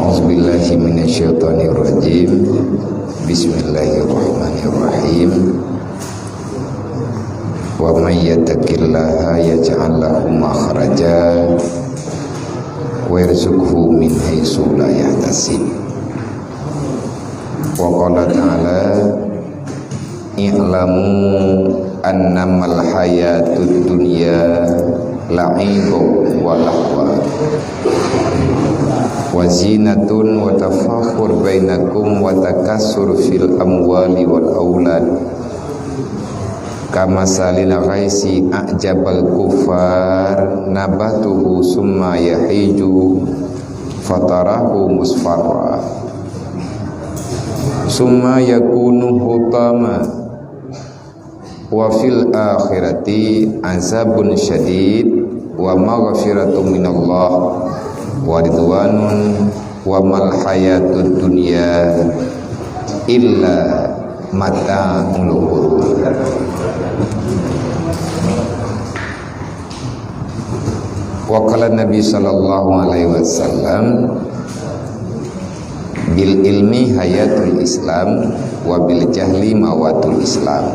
A'udzubillahi minasyaitonirrajim. Bismillahirrahmanirrahim. Wa may yattaqillaha yaj'al lahu makhraja wa yarzuqhu min haitsu la yahtasib. Wa qala ta'ala i'lamu annamal hayatud dunya la'ibun wa lahwa wa zinatun wa tafakhur bainakum wa takassur fil amwali wal aulad kama salil ghaisi a'jabal kufar nabatuhu summa yahiju fatarahu musfarra summa yakunu hutama wa fil akhirati azabun syadid wa maghfiratun minallah wa ridwanun wa mal hayatud dunya illa mata'ul ghurur. Wa qala Nabi sallallahu alaihi wasallam bil ilmi hayatul Islam wa bil jahli mawatul Islam.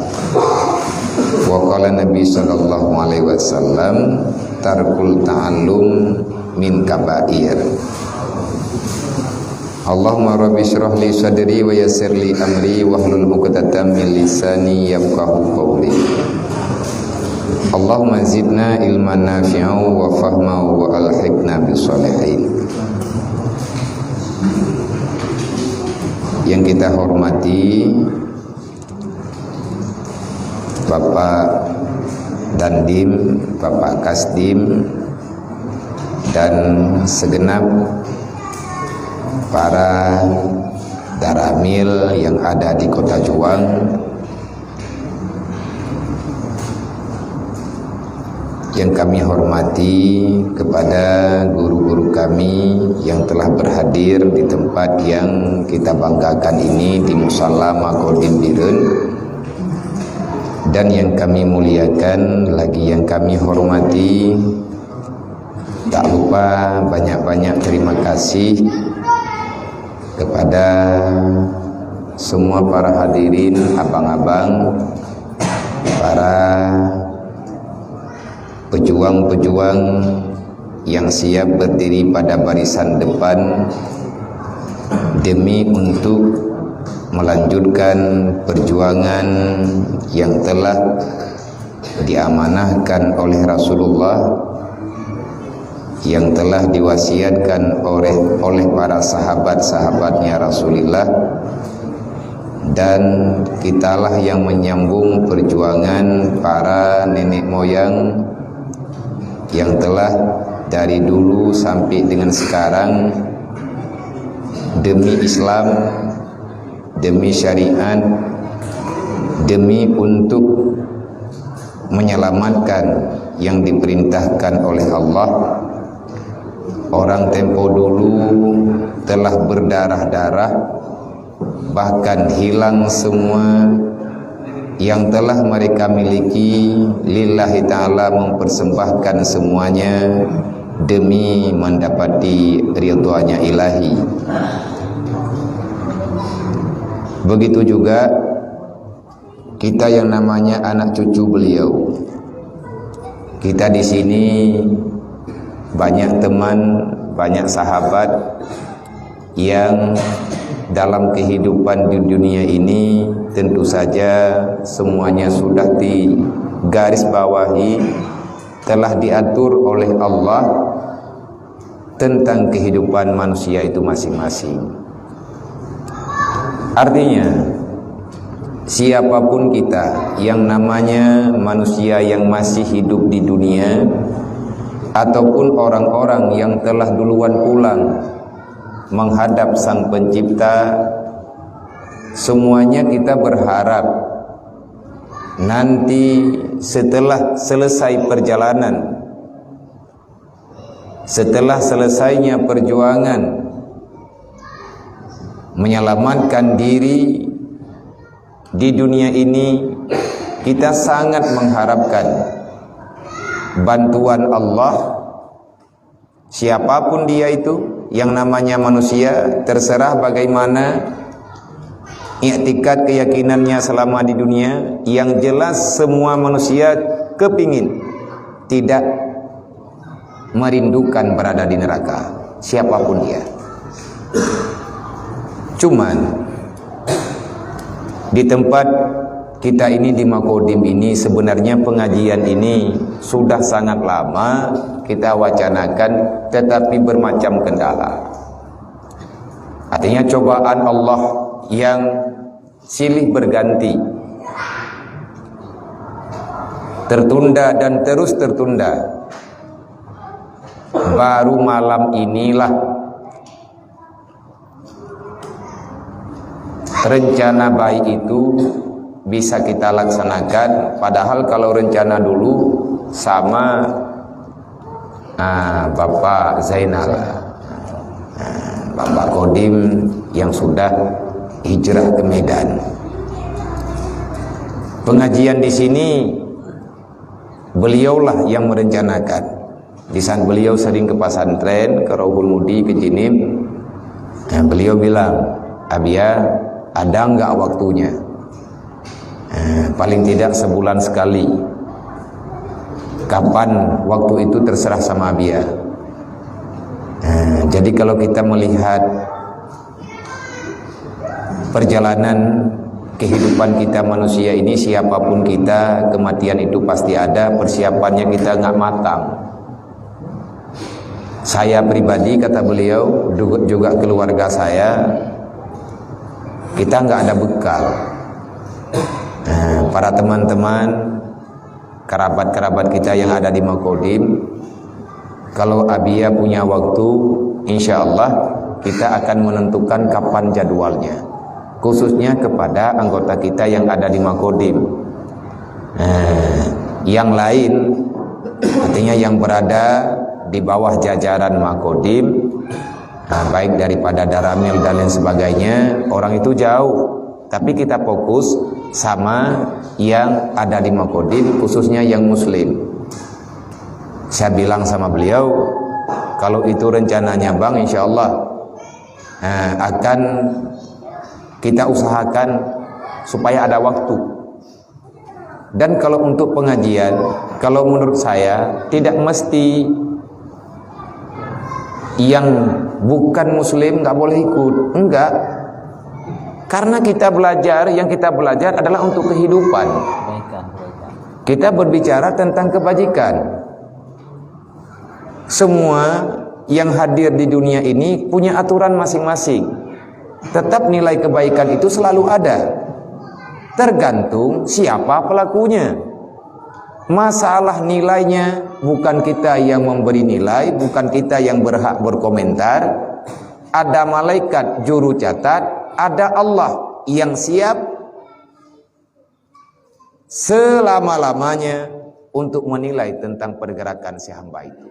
Wa qala Nabi sallallahu alaihi wasallam tarkul ta'allum min kabair. Allahumma rabbi shrah li sadri wa yassir li amri wahlul 'uqdatam min lisani yafqahu qawli. Allahumma zidna ilman nafi'an wa fahman wa alhiqna bis sholihin. Yang kita hormati Bapak Dandim, Bapak Kasdim, dan segenap para daramil yang ada di Kota Juang, yang kami hormati kepada guru-guru kami yang telah berhadir di tempat yang kita banggakan ini di Musalla Makodim Birun, dan yang kami muliakan lagi yang kami hormati. Tak lupa banyak-banyak terima kasih kepada semua para hadirin, abang-abang, para pejuang-pejuang yang siap berdiri pada barisan depan demi untuk melanjutkan perjuangan yang telah diamanahkan oleh Rasulullah, yang telah diwasiatkan oleh para sahabat-sahabatnya Rasulullah, dan kitalah yang menyambung perjuangan para nenek moyang yang telah dari dulu sampai dengan sekarang demi Islam, demi syariat, demi untuk menyelamatkan yang diperintahkan oleh Allah. Orang tempo dulu telah berdarah-darah, bahkan hilang semua yang telah mereka miliki lillahi ta'ala, mempersembahkan semuanya demi mendapati ridhonya ilahi. Begitu juga kita yang namanya anak cucu beliau. Kita di sini banyak teman, banyak sahabat yang dalam kehidupan di dunia ini tentu saja semuanya sudah digarisbawahi, telah diatur oleh Allah tentang kehidupan manusia itu masing-masing. Artinya siapapun kita yang namanya manusia yang masih hidup di dunia, ataupun orang-orang yang telah duluan pulang menghadap Sang Pencipta, semuanya kita berharap nanti setelah selesai perjalanan, setelah selesainya perjuangan menyelamatkan diri di dunia ini, kita sangat mengharapkan bantuan Allah Siapapun dia itu, yang namanya manusia, terserah bagaimana i'tikad keyakinannya selama di dunia. Yang jelas semua manusia kepingin tidak merindukan berada di neraka, siapapun dia. Cuman di tempat kita ini di Makodim ini, sebenarnya pengajian ini sudah sangat lama kita wacanakan, tetapi bermacam kendala. Artinya cobaan Allah yang silih berganti, tertunda dan terus tertunda. Baru malam inilah rencana baik itu bisa kita laksanakan. Padahal kalau rencana dulu sama Bapak Zainal, Bapak Kodim yang sudah hijrah ke Medan. Pengajian di sini beliaulah yang merencanakan. Di sana beliau sering ke pesantren, ke Rawul Mudi, ke Jinim. Beliau bilang, Abia, ada enggak waktunya? Paling tidak sebulan sekali. Kapan waktu itu terserah sama Abia. Jadi kalau kita melihat perjalanan kehidupan kita manusia ini, siapapun kita, kematian itu pasti ada. Persiapannya kita nggak matang. Saya pribadi, kata beliau, juga keluarga saya, kita nggak ada bekal. Para teman-teman, kerabat-kerabat kita yang ada di Makodim, kalau Abia punya waktu, insya Allah kita akan menentukan kapan jadwalnya, khususnya kepada anggota kita yang ada di Makodim. Yang lain, artinya yang berada di bawah jajaran Makodim, baik daripada Daramil dan lain sebagainya, orang itu jauh. Tapi kita fokus sama yang ada di Makodim, khususnya yang muslim. Saya bilang sama beliau, kalau itu rencananya Bang, insya Allah akan kita usahakan supaya ada waktu. Dan kalau untuk pengajian, kalau menurut saya tidak mesti yang bukan muslim nggak boleh ikut, enggak. Karena kita belajar, yang kita belajar adalah untuk kehidupan. Kita berbicara tentang kebajikan. Semua yang hadir di dunia ini punya aturan masing-masing. Tetap nilai kebaikan itu selalu ada, tergantung siapa pelakunya. Masalah nilainya bukan kita yang memberi nilai, bukan kita yang berhak berkomentar. Ada malaikat juru catat, ada Allah yang siap selama-lamanya untuk menilai tentang pergerakan si hamba itu.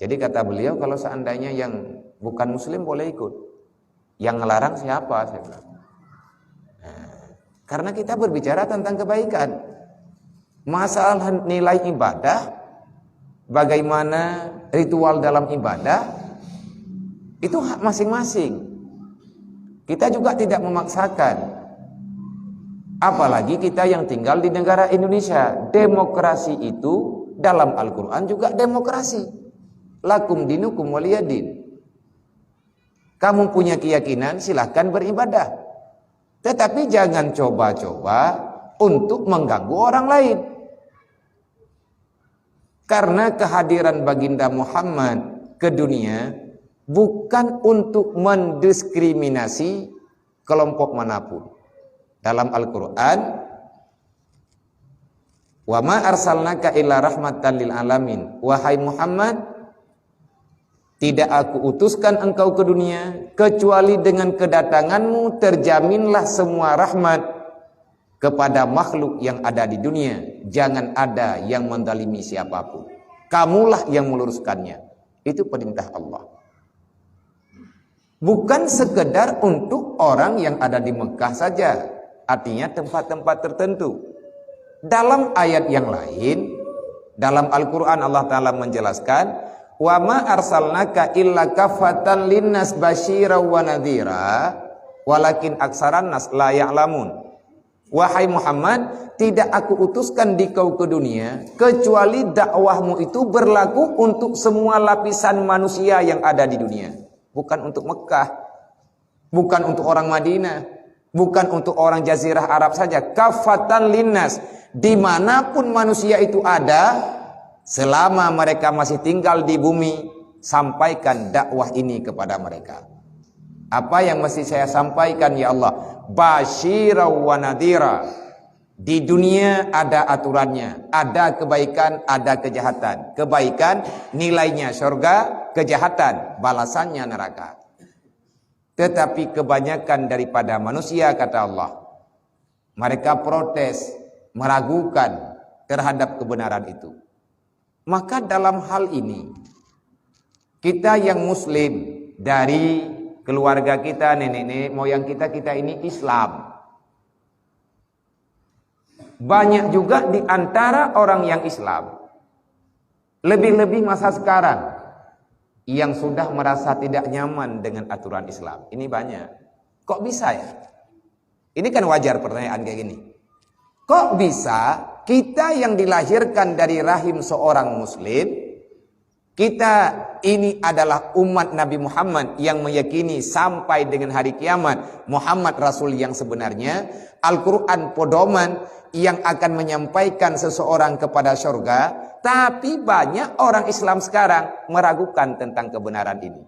Jadi kata beliau, kalau seandainya yang bukan muslim boleh ikut, yang ngelarang siapa? Saya bilang. Karena kita berbicara tentang kebaikan. Masalah nilai ibadah, bagaimana ritual dalam ibadah, itu hak masing-masing. Kita juga tidak memaksakan. Apalagi kita yang tinggal di negara Indonesia. Demokrasi itu dalam Al-Quran juga demokrasi. Lakum dinukum waliyadin. Kamu punya keyakinan, silahkan beribadah. Tetapi jangan coba-coba untuk mengganggu orang lain. Karena kehadiran baginda Muhammad ke dunia bukan untuk mendiskriminasi kelompok manapun. Dalam Al-Quran, wa ma arsalnaka illa rahmatan lil alamin. Wahai Muhammad, tidak aku utuskan engkau ke dunia kecuali dengan kedatanganmu terjaminlah semua rahmat kepada makhluk yang ada di dunia. Jangan ada yang mendalimi siapapun. Kamulah yang meluruskannya. Itu perintah Allah. Bukan sekedar untuk orang yang ada di Mekah saja. Artinya tempat-tempat tertentu. Dalam ayat yang lain, Dalam Al-Quran Allah Ta'ala menjelaskan, wa ma arsalnaka illa kafatan linnas basyira wa nadhira walakin aksaran nas la ya'lamun. Wahai Muhammad, tidak aku utuskan di kau ke dunia kecuali dakwahmu itu berlaku untuk semua lapisan manusia yang ada di dunia. Bukan untuk Mekah, bukan untuk orang Madinah, bukan untuk orang Jazirah Arab saja. Kafatan linnas, dimanapun manusia itu ada, selama mereka masih tinggal di bumi, sampaikan dakwah ini kepada mereka. Apa yang mesti saya sampaikan ya Allah? Basyira wa nadhira. Di dunia ada aturannya, ada kebaikan, ada kejahatan. Kebaikan nilainya surga, kejahatan balasannya neraka. Tetapi kebanyakan daripada manusia, kata Allah, mereka protes, meragukan terhadap kebenaran itu. Maka dalam hal ini, kita yang muslim, dari keluarga kita, nenek moyang kita ini Islam. Banyak juga di antara orang yang Islam, lebih-lebih masa sekarang, yang sudah merasa tidak nyaman dengan aturan Islam. Ini banyak. Kok bisa ya? Ini kan wajar pertanyaan kayak gini. Kok bisa kita yang dilahirkan dari rahim seorang muslim, kita ini adalah umat Nabi Muhammad yang meyakini sampai dengan hari kiamat Muhammad Rasul yang sebenarnya, Al-Quran pedoman yang akan menyampaikan seseorang kepada surga, tapi banyak orang Islam sekarang meragukan tentang kebenaran ini.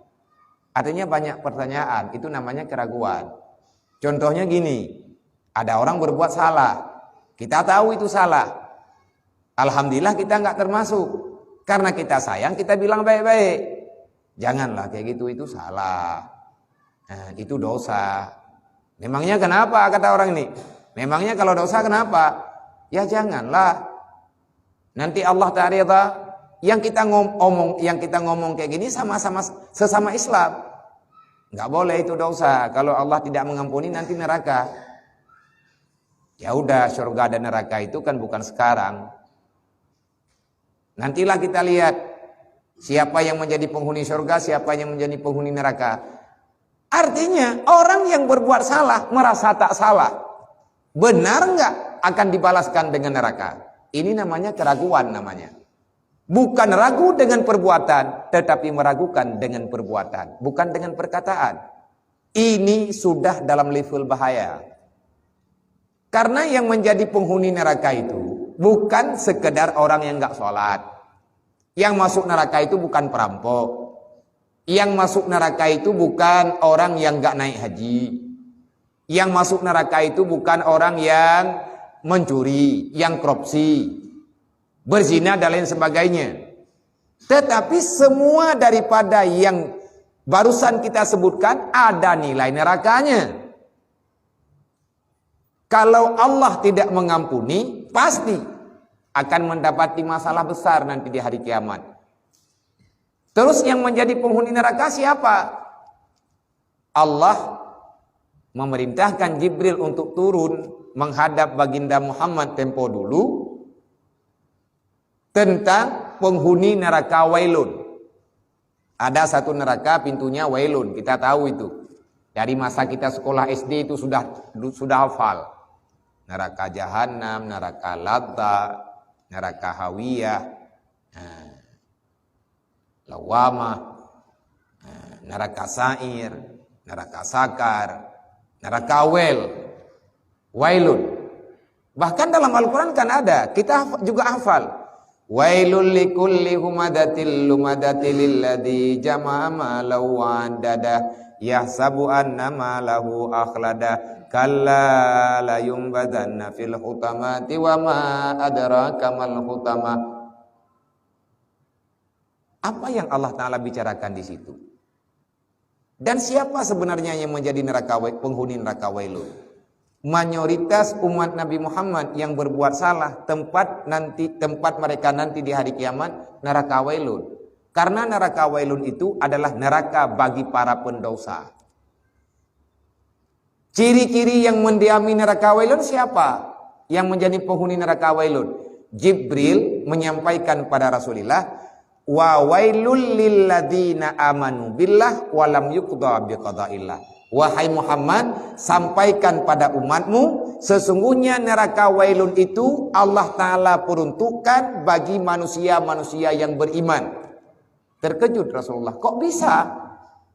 Artinya banyak pertanyaan, itu namanya keraguan. Contohnya gini, ada orang berbuat salah, kita tahu itu salah, alhamdulillah kita nggak termasuk. Karena kita sayang, kita bilang baik-baik. Janganlah kayak gitu, itu salah. Nah, itu dosa. Memangnya kenapa, kata orang ini? Memangnya kalau dosa kenapa? Ya janganlah. Nanti Allah Ta'ala yang kita ngomong kayak gini sama-sama sesama Islam. Nggak boleh itu dosa. Kalau Allah tidak mengampuni nanti neraka. Ya udah, surga dan neraka itu kan bukan sekarang. Nantilah kita lihat siapa yang menjadi penghuni surga, siapa yang menjadi penghuni neraka. Artinya orang yang berbuat salah merasa tak salah, benar nggak akan dibalaskan dengan neraka. Ini namanya keraguan namanya. Bukan ragu dengan perbuatan, tetapi meragukan dengan perbuatan, bukan dengan perkataan. Ini sudah dalam level bahaya. Karena yang menjadi penghuni neraka itu bukan sekedar orang yang nggak sholat. Yang masuk neraka itu bukan perampok. Yang masuk neraka itu bukan orang yang nggak naik haji. Yang masuk neraka itu bukan orang yang mencuri, yang korupsi, berzina dan lain sebagainya. Tetapi semua daripada yang barusan kita sebutkan ada nilai nerakanya. Kalau Allah tidak mengampuni, pasti akan mendapati masalah besar nanti di hari kiamat. Terus yang menjadi penghuni neraka siapa? Allah memerintahkan Jibril untuk turun menghadap baginda Muhammad tempo dulu tentang penghuni neraka Wailun. Ada satu neraka pintunya Wailun, kita tahu itu. Dari masa kita sekolah SD itu sudah hafal. Neraka Jahanam, neraka Ladha, neraka Hawiyah, Lawamah, neraka Sa'ir, neraka Sakar, neraka Wailun. Bahkan dalam Al-Quran kan ada, kita juga hafal. Wailul likulli humadatil lumadatil lilladzi jama'a malahu wa'adada yahsabu anna malahu akhlada kalla la yumbadanna fil hutamati wa ma adraka mal hutama. Apa yang Allah Ta'ala bicarakan di situ? Dan siapa sebenarnya yang menjadi penghuni neraka Wailun? Mayoritas umat Nabi Muhammad yang berbuat salah, tempat mereka nanti di hari kiamat neraka Wailun. Karena neraka Wailun itu adalah neraka bagi para pendosa. Ciri-ciri yang mendiami neraka Wailun siapa? Yang menjadi penghuni neraka Wailun? Jibril menyampaikan pada Rasulullah, wa wailul lil ladzina amanu billah wa lam yuqda biqadaillah. Wahai Muhammad, sampaikan pada umatmu, sesungguhnya neraka wailun itu Allah Ta'ala peruntukkan bagi manusia-manusia yang beriman. Terkejut Rasulullah, kok bisa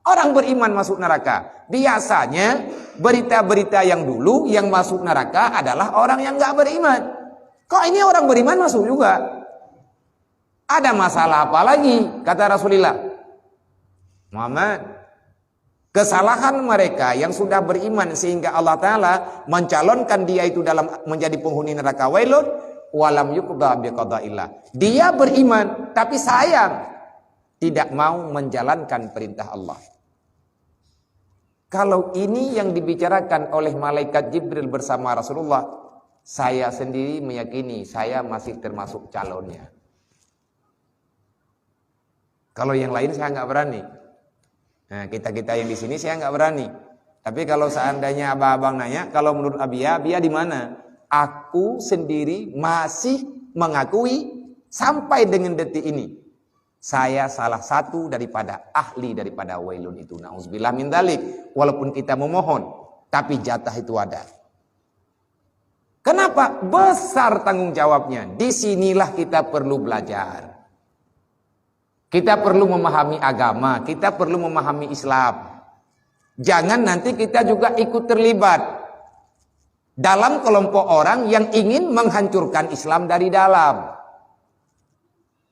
orang beriman masuk neraka? Biasanya berita-berita yang dulu yang masuk neraka adalah orang yang gak beriman. Kok ini orang beriman masuk juga? Ada masalah apa lagi? Kata Rasulullah, Muhammad, kesalahan mereka yang sudah beriman sehingga Allah Ta'ala mencalonkan dia itu dalam menjadi penghuni neraka wailun, walam yuqda biqadaillah. Dia beriman tapi sayang tidak mau menjalankan perintah Allah. Kalau ini yang dibicarakan oleh malaikat Jibril bersama Rasulullah, saya sendiri meyakini saya masih termasuk calonnya. Kalau yang lain saya nggak berani. Nah, kita yang di sini saya nggak berani. Tapi kalau seandainya abang-abang nanya, kalau menurut Abia di mana? Aku sendiri masih mengakui sampai dengan detik ini, saya salah satu daripada ahli daripada wailun itu. Nauzubillah min dzalik. Walaupun kita memohon, tapi jatah itu ada. Kenapa? Besar tanggung jawabnya. Disinilah kita perlu belajar. Kita perlu memahami agama, kita perlu memahami Islam. Jangan nanti kita juga ikut terlibat dalam kelompok orang yang ingin menghancurkan Islam dari dalam.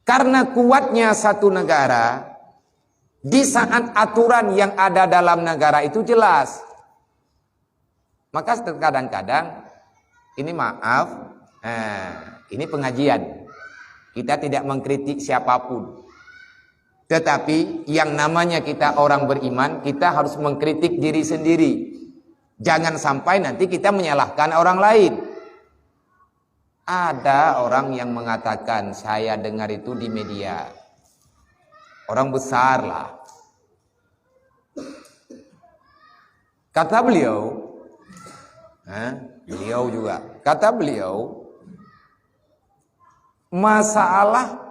Karena kuatnya satu negara, di saat aturan yang ada dalam negara itu jelas. Maka kadang-kadang, ini maaf, ini pengajian. Kita tidak mengkritik siapapun. Tetapi yang namanya kita orang beriman, kita harus mengkritik diri sendiri. Jangan sampai nanti kita menyalahkan orang lain. Ada orang yang mengatakan, saya dengar itu di media. Orang besar lah. Kata beliau, beliau juga, kata beliau, masalah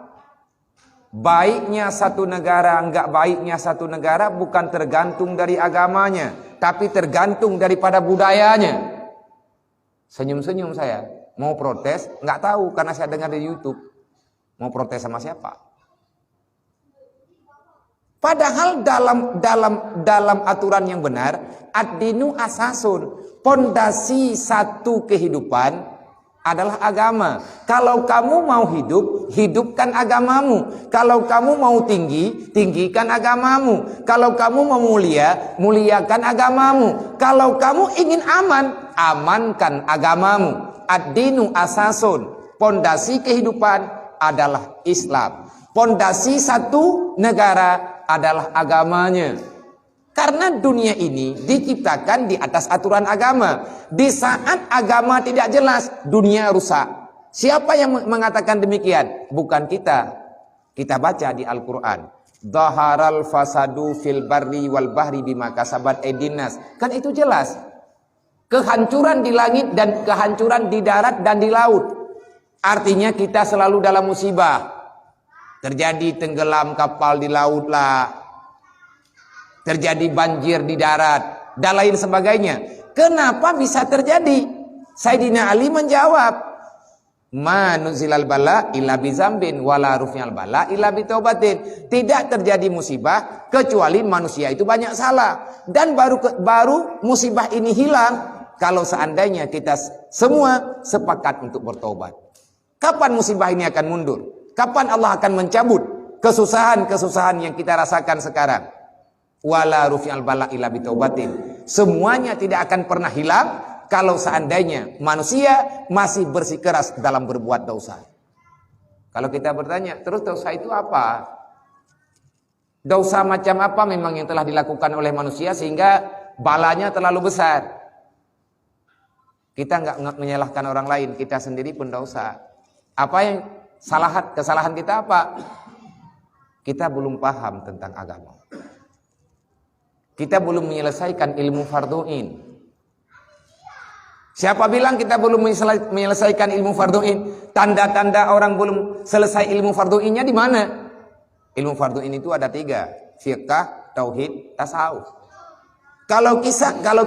baiknya satu negara, enggak baiknya satu negara bukan tergantung dari agamanya, tapi tergantung daripada budayanya. Senyum-senyum saya. Mau protes, enggak tahu karena saya dengar di YouTube. Mau protes sama siapa? Padahal dalam aturan yang benar, ad-dinu asasun, pondasi satu kehidupan adalah agama. Kalau kamu mau hidup, hidupkan agamamu. Kalau kamu mau tinggi, tinggikan agamamu. Kalau kamu mau mulia, muliakan agamamu. Kalau kamu ingin aman, amankan agamamu. Ad-dinu asasun, pondasi kehidupan adalah Islam. Pondasi satu negara adalah agamanya. Karena dunia ini diciptakan di atas aturan agama. Di saat agama tidak jelas, dunia rusak. Siapa yang mengatakan demikian? Bukan kita. Kita baca di Al-Quran. Dhaharal fasadu fil barri wal bahri bima kasabat edinas. Kan itu jelas. Kehancuran di langit dan kehancuran di darat dan di laut. Artinya kita selalu dalam musibah. Terjadi tenggelam kapal di laut lah. Terjadi banjir di darat dan lain sebagainya. Kenapa bisa terjadi? Sayyidina Ali menjawab, "Ma nuzilal bala illa bizambin wala rufyal bala illa bitaubatin." Tidak terjadi musibah kecuali manusia itu banyak salah, dan baru musibah ini hilang kalau seandainya kita semua sepakat untuk bertobat. Kapan musibah ini akan mundur? Kapan Allah akan mencabut kesusahan-kesusahan yang kita rasakan sekarang? Wala rufyal bala illa bitaubatin. Semuanya tidak akan pernah hilang kalau seandainya manusia masih bersikeras dalam berbuat dosa. Kalau kita bertanya, terus dosa itu apa? Dosa macam apa memang yang telah dilakukan oleh manusia sehingga balanya terlalu besar? Kita nggak menyalahkan orang lain, kita sendiri pun dosa. Apa yang kesalahan kita apa? Kita belum paham tentang agama. Kita belum menyelesaikan ilmu fardhu'in. Siapa bilang kita belum menyelesaikan ilmu fardhu'in? Tanda-tanda orang belum selesai ilmu fardhu'innya di mana? Ilmu fardhu'in itu ada 3. Fiqh, tauhid, tasawuf. Kalau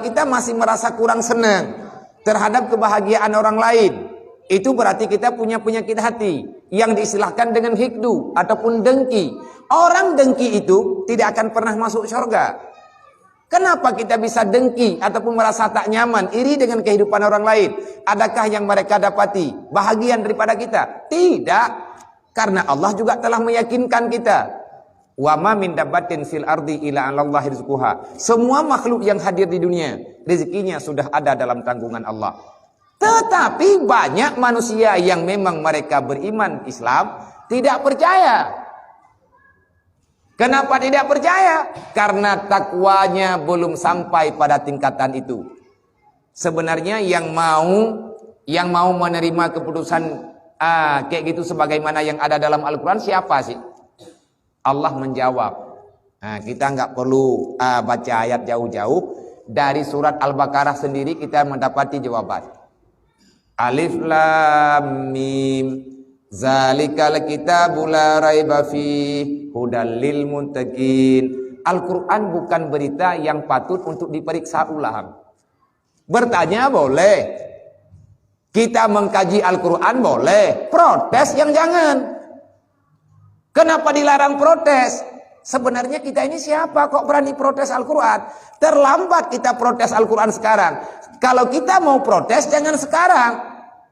kita masih merasa kurang senang terhadap kebahagiaan orang lain, itu berarti kita punya penyakit hati yang diistilahkan dengan hikdu ataupun dengki. Orang dengki itu tidak akan pernah masuk surga. Kenapa kita bisa dengki ataupun merasa tak nyaman, iri dengan kehidupan orang lain? Adakah yang mereka dapati bahagian daripada kita? Tidak. Karena Allah juga telah meyakinkan kita. Wa ma min dabbatin fil ardi illa 'alallahi rizquha. Semua makhluk yang hadir di dunia, rezekinya sudah ada dalam tanggungan Allah. Tetapi banyak manusia yang memang mereka beriman Islam tidak percaya. Kenapa tidak percaya? Karena takwanya belum sampai pada tingkatan itu. Sebenarnya yang mau menerima keputusan kayak gitu sebagaimana yang ada dalam Al-Quran siapa sih? Allah menjawab. Nah, kita nggak perlu baca ayat jauh-jauh. Dari surat Al-Baqarah sendiri kita mendapati jawaban. Alif Lam Mim. Zalikal kitabul la raiba fi hudal lil muttaqin. Al-Quran bukan berita yang patut untuk diperiksa ulang. Bertanya boleh, kita mengkaji Al-Quran boleh, protes yang jangan. Kenapa dilarang protes? Sebenarnya kita ini siapa kok berani protes Al-Quran? Terlambat kita protes Al-Quran sekarang. Kalau kita mau protes jangan sekarang.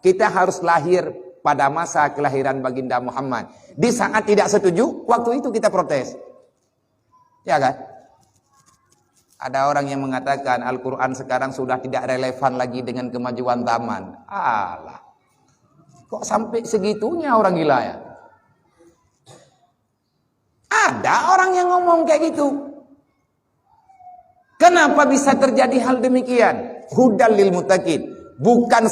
Kita harus lahir pada masa kelahiran baginda Muhammad. Di saat tidak setuju, waktu itu kita protes. Ya kan? Ada orang yang mengatakan Al-Quran sekarang sudah tidak relevan lagi dengan kemajuan zaman. Alah, kok sampai segitunya orang gila ya? Ada orang yang ngomong kayak gitu. Kenapa bisa terjadi hal demikian? Hudal lil muttaqin. Bukan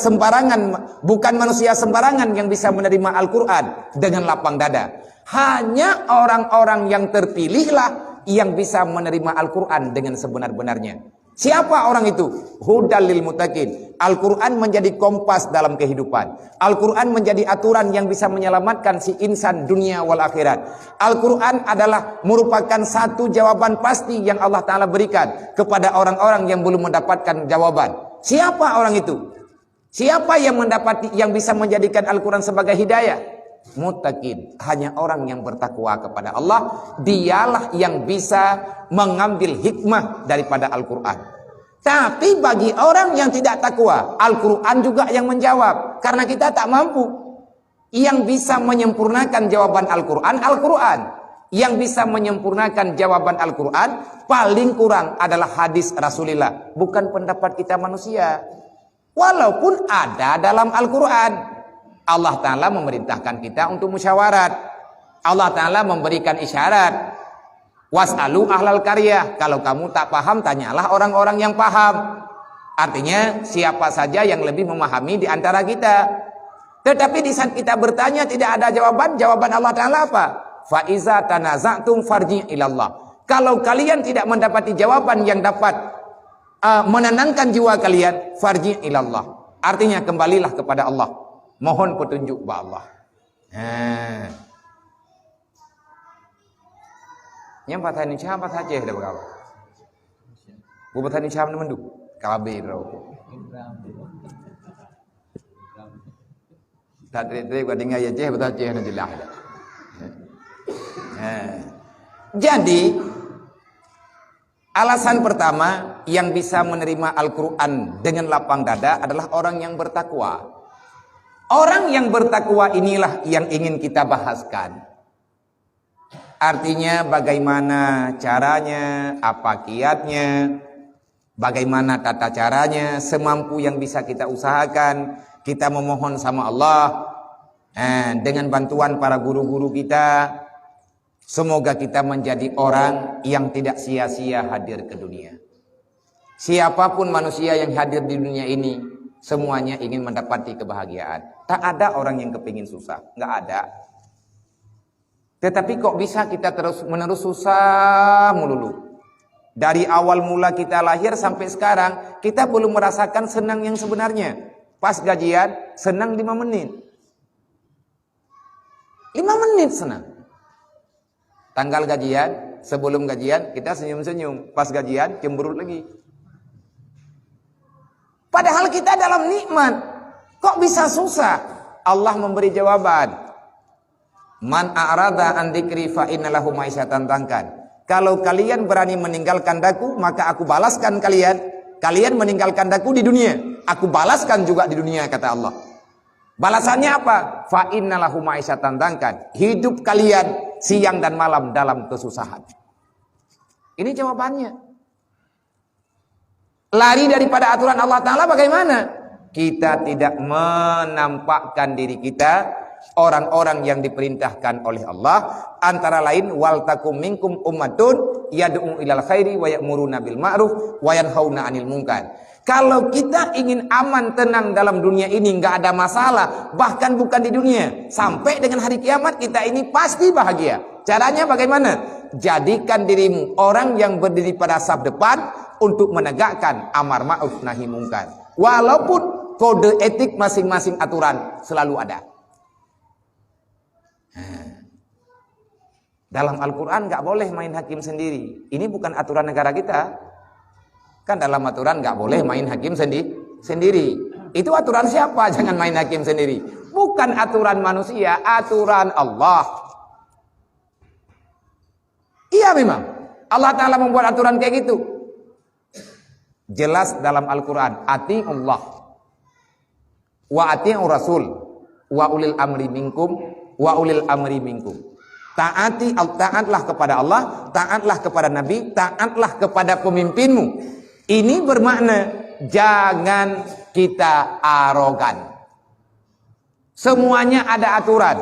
manusia sembarangan yang bisa menerima Al-Quran dengan lapang dada. Hanya orang-orang yang terpilihlah yang bisa menerima Al-Quran dengan sebenar-benarnya. Siapa orang itu? Hudal lil muttaqin. Al-Quran menjadi kompas dalam kehidupan. Al-Quran menjadi aturan yang bisa menyelamatkan si insan dunia wal akhirat. Al-Quran adalah merupakan satu jawaban pasti yang Allah Ta'ala berikan kepada orang-orang yang belum mendapatkan jawaban. Siapa orang itu? Siapa yang bisa menjadikan Al-Quran sebagai hidayah? Muttaqin, hanya orang yang bertakwa kepada Allah. Dialah yang bisa mengambil hikmah daripada Al-Quran. Tapi bagi orang yang tidak takwa, Al-Quran juga yang menjawab. Karena kita tak mampu. Yang bisa menyempurnakan jawaban Al-Quran, Al-Quran. Yang bisa menyempurnakan jawaban Al-Quran paling kurang adalah hadis Rasulullah, bukan pendapat kita manusia. Walaupun ada dalam Al-Quran, Allah Ta'ala memerintahkan kita untuk musyawarat. Allah Ta'ala memberikan isyarat. Was'alu ahlal qaryah. Kalau kamu tak paham, tanyalah orang-orang yang paham. Artinya siapa saja yang lebih memahami di antara kita. Tetapi di saat kita bertanya tidak ada jawaban. Jawaban Allah Ta'ala apa? Fa'iza tanaza'tum farji' ilallah. Kalau kalian tidak mendapati jawaban yang dapat menenangkan jiwa kalian, farji' ilallah. Artinya kembalilah kepada Allah. Mohon petunjuk kepada Allah. Yang patah ni cah patah Aceh dah berapa? Bu patah ni cah mana mendu? Kabir rau. Tak ada gua tinggal Aceh patah Aceh nanti lah. Jadi alasan pertama yang bisa menerima Al-Quran dengan lapang dada adalah orang yang bertakwa. Orang yang bertakwa inilah yang ingin kita bahaskan. Artinya bagaimana caranya, apa kiatnya, bagaimana tata caranya, semampu yang bisa kita usahakan. Kita memohon sama Allah dengan bantuan para guru-guru kita. Semoga kita menjadi orang yang tidak sia-sia hadir ke dunia. Siapapun manusia yang hadir di dunia ini, semuanya ingin mendapati kebahagiaan. Tak ada orang yang kepingin susah, nggak ada. Tetapi kok bisa kita terus menerus susah melulu? Dari awal mula kita lahir sampai sekarang, kita belum merasakan senang yang sebenarnya. Pas gajian, senang 5 menit. 5 menit senang. Tanggal gajian, sebelum gajian, kita senyum-senyum. Pas gajian, cemberut lagi. Padahal kita dalam nikmat. Kok bisa susah? Allah memberi jawaban. Man a'rada an dzikri fa innalahu ma'isyatan dhankan. Kalau kalian berani meninggalkan daku, maka aku balaskan kalian. Kalian meninggalkan daku di dunia, aku balaskan juga di dunia, kata Allah. Balasannya apa? Fa innalahu ma'isyatan dhankan. Hidup kalian siang dan malam dalam kesusahan. Ini jawabannya. Lari daripada aturan Allah Ta'ala bagaimana? Kita tidak menampakkan diri kita orang-orang yang diperintahkan oleh Allah, antara lain wal takum minkum ummatun yad'u ilal khairi wa ya'muruna bil ma'ruf wa yanhauna 'anil munkar. Kalau kita ingin aman tenang dalam dunia ini, enggak ada masalah, bahkan bukan di dunia, sampai dengan hari kiamat kita ini pasti bahagia. Caranya bagaimana? Jadikan dirimu orang yang berdiri pada saf depan untuk menegakkan amar ma'ruf nahi munkar. Walaupun kode etik masing-masing aturan selalu ada. Dalam Al-Quran nggak boleh main hakim sendiri. Ini bukan aturan negara kita. Kan dalam aturan nggak boleh main hakim sendiri. Itu aturan siapa? Jangan main hakim sendiri. Bukan aturan manusia, aturan Allah. Iya memang. Allah Ta'ala membuat aturan kayak gitu. Jelas dalam Al-Quran. Ati'ullah wa ati'ur rasul wa ulil amri minkum wa ulil amri minkum. Taatlah kepada Allah, taatlah kepada Nabi, taatlah kepada pemimpinmu. Ini bermakna jangan kita arogan. Semuanya ada aturan.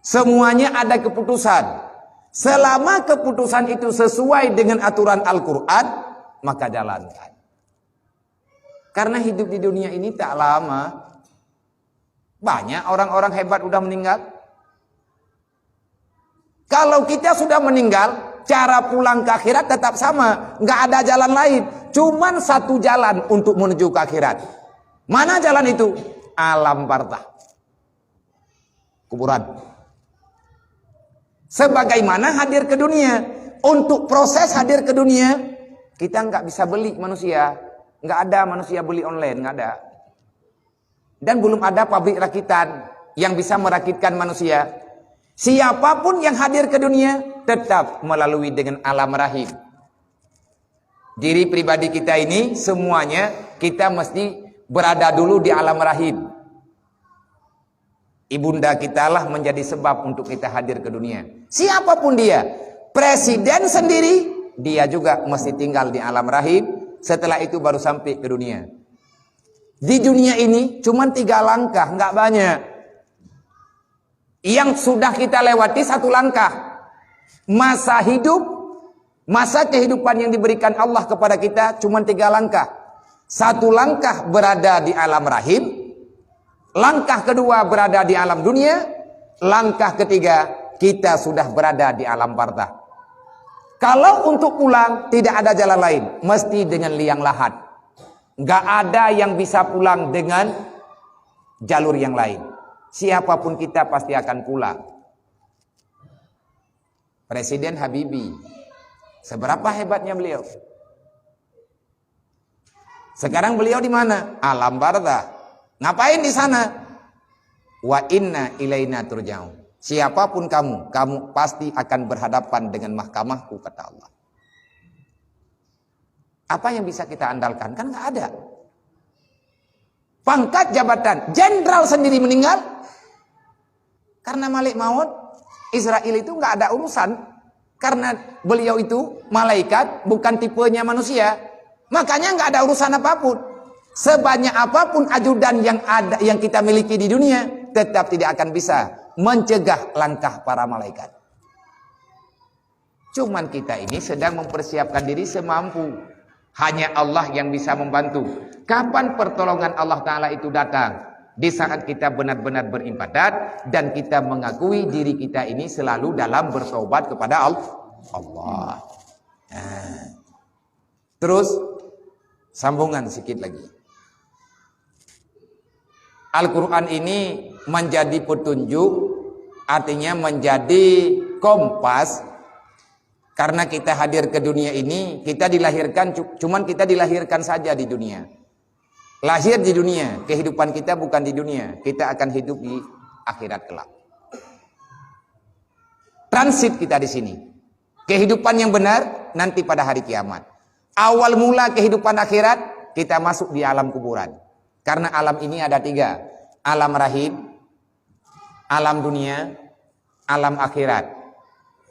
Semuanya ada keputusan. Selama keputusan itu sesuai dengan aturan Al-Quran, maka jalankan. Karena hidup di dunia ini tak lama. Banyak orang-orang hebat udah meninggal. Kalau kita sudah meninggal, cara pulang ke akhirat tetap sama. Nggak ada jalan lain. Cuman satu jalan untuk menuju ke akhirat. Mana jalan itu? Alam barzakh. Kuburan. Sebagaimana hadir ke dunia. Untuk proses hadir ke dunia, kita nggak bisa beli manusia. Nggak ada manusia beli online, nggak ada. Dan belum ada pabrik rakitan yang bisa merakitkan manusia. Siapapun yang hadir ke dunia tetap melalui dengan alam rahim. Diri pribadi kita ini semuanya kita mesti berada dulu di alam rahim. Ibunda kita lah menjadi sebab untuk kita hadir ke dunia. Siapapun dia, presiden sendiri, dia juga mesti tinggal di alam rahim. Setelah itu baru sampai ke dunia. Di dunia ini cuma 3 langkah, nggak banyak. Yang sudah kita lewati 1 langkah. Masa hidup, masa kehidupan yang diberikan Allah kepada kita cuma 3 langkah. 1 langkah berada di alam rahim. Langkah kedua berada di alam dunia. Langkah ketiga kita sudah berada di alam barzakh. Kalau untuk pulang tidak ada jalan lain, mesti dengan liang lahat. Nggak ada yang bisa pulang dengan jalur yang lain. Siapapun kita pasti akan pulang. Presiden Habibie, seberapa hebatnya beliau? Sekarang beliau di mana? Alam barzakh. Ngapain di sana? Wa inna ilaina turja'un. Siapapun kamu pasti akan berhadapan dengan mahkamahku, kata Allah. Apa yang bisa kita andalkan? Kan nggak ada. Pangkat jabatan jenderal sendiri meninggal karena Malik maut. Israel itu nggak ada urusan karena beliau itu malaikat, bukan tipenya manusia. Makanya nggak ada urusan apapun. Sebanyak apapun ajudan yang ada, yang kita miliki di dunia, tetap tidak akan bisa mencegah langkah para malaikat. Cuman kita ini sedang mempersiapkan diri semampu. Hanya Allah yang bisa membantu. Kapan pertolongan Allah Ta'ala itu datang? Di saat kita benar-benar beribadat dan kita mengakui diri kita ini selalu dalam bertobat kepada Allah. Nah, terus sambungan sedikit lagi. Al-Quran ini menjadi petunjuk, artinya menjadi kompas. Karena kita hadir ke dunia ini, kita dilahirkan, cuman kita dilahirkan saja di dunia. Lahir di dunia, kehidupan kita bukan di dunia. Kita akan hidup di akhirat kelak. Transit kita di sini. Kehidupan yang benar nanti pada hari kiamat. Awal mula kehidupan akhirat, kita masuk di alam kuburan. Karena alam ini ada 3. Alam rahim, alam dunia, alam akhirat.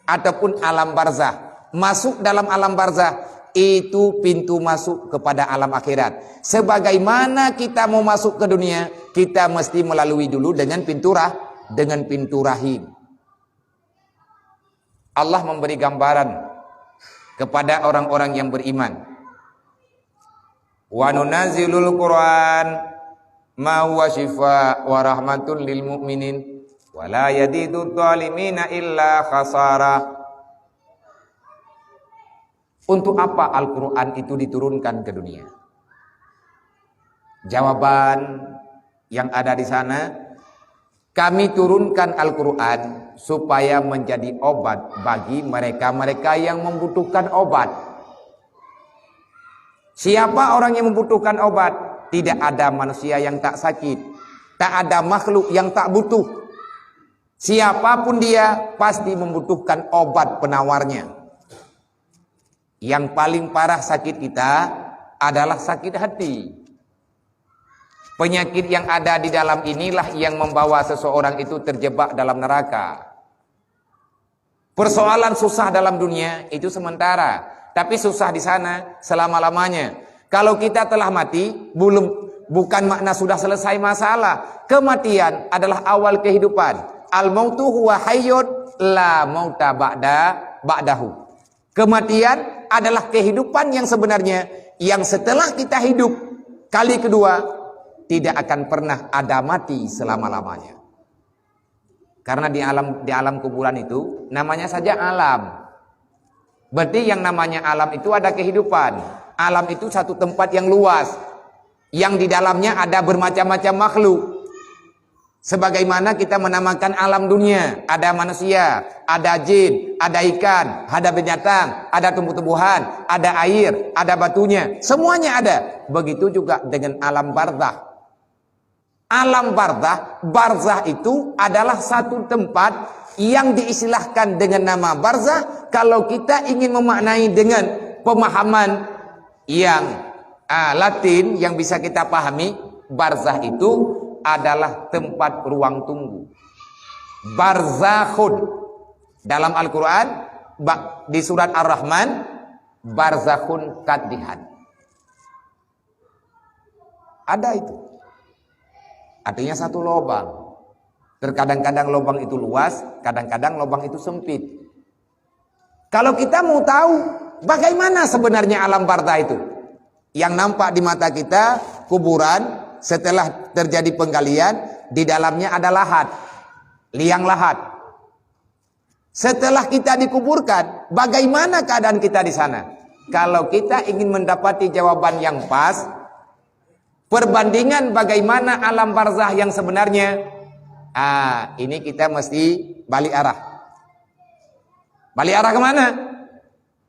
Ataupun alam barzah. Masuk dalam alam barzah, itu pintu masuk kepada alam akhirat. Sebagaimana kita mau masuk ke dunia, kita mesti melalui dulu dengan pintu rahim. Allah memberi gambaran kepada orang-orang yang beriman. Wa nunazzilul Qur'an ma huwa shifaa wa rahmatun lil mu'minin wa la yazidud dhalimina illa khasara. Untuk apa Al-Qur'an itu diturunkan ke dunia? Jawaban yang ada di sana, kami turunkan Al-Quran supaya menjadi obat bagi mereka-mereka yang membutuhkan obat. Siapa orang yang membutuhkan obat? Tidak ada manusia yang tak sakit. Tak ada makhluk yang tak butuh. Siapapun dia pasti membutuhkan obat penawarnya. Yang paling parah sakit kita adalah sakit hati. Penyakit yang ada di dalam inilah yang membawa seseorang itu terjebak dalam neraka. Persoalan susah dalam dunia itu sementara, tapi susah di sana selama-lamanya. Kalau kita telah mati, bukan makna sudah selesai masalah. Kematian adalah awal kehidupan. Al-mautu huwa hayyun la mauta ba'dahu. Kematian adalah kehidupan yang sebenarnya, yang setelah kita hidup kali kedua tidak akan pernah ada mati selama-lamanya. Karena di alam kuburan itu namanya saja alam. Berarti yang namanya alam itu ada kehidupan. Alam itu satu tempat yang luas, yang di dalamnya ada bermacam-macam makhluk. Sebagaimana kita menamakan alam dunia, ada manusia, ada jin, ada ikan, ada binatang, ada tumbuh-tumbuhan, ada air, ada batunya, semuanya ada. Begitu juga dengan alam barzah. Alam barzah itu adalah satu tempat yang diistilahkan dengan nama barzah. Kalau kita ingin memaknai dengan pemahaman yang Latin yang bisa kita pahami, barzah itu adalah tempat ruang tunggu. Barzakhun dalam Al-Quran di surat Ar-Rahman, barzakhun kadihan. Ada itu. Artinya satu lubang. Terkadang-kadang lubang itu luas, kadang-kadang lubang itu sempit. Kalau kita mau tahu bagaimana sebenarnya alam barzah itu, yang nampak di mata kita kuburan. Setelah terjadi penggalian, di dalamnya ada lahat, liang lahat. Setelah kita dikuburkan, bagaimana keadaan kita di sana? Kalau kita ingin mendapati jawaban yang pas, perbandingan bagaimana alam barzah yang sebenarnya, ini kita mesti balik arah. Balik arah kemana?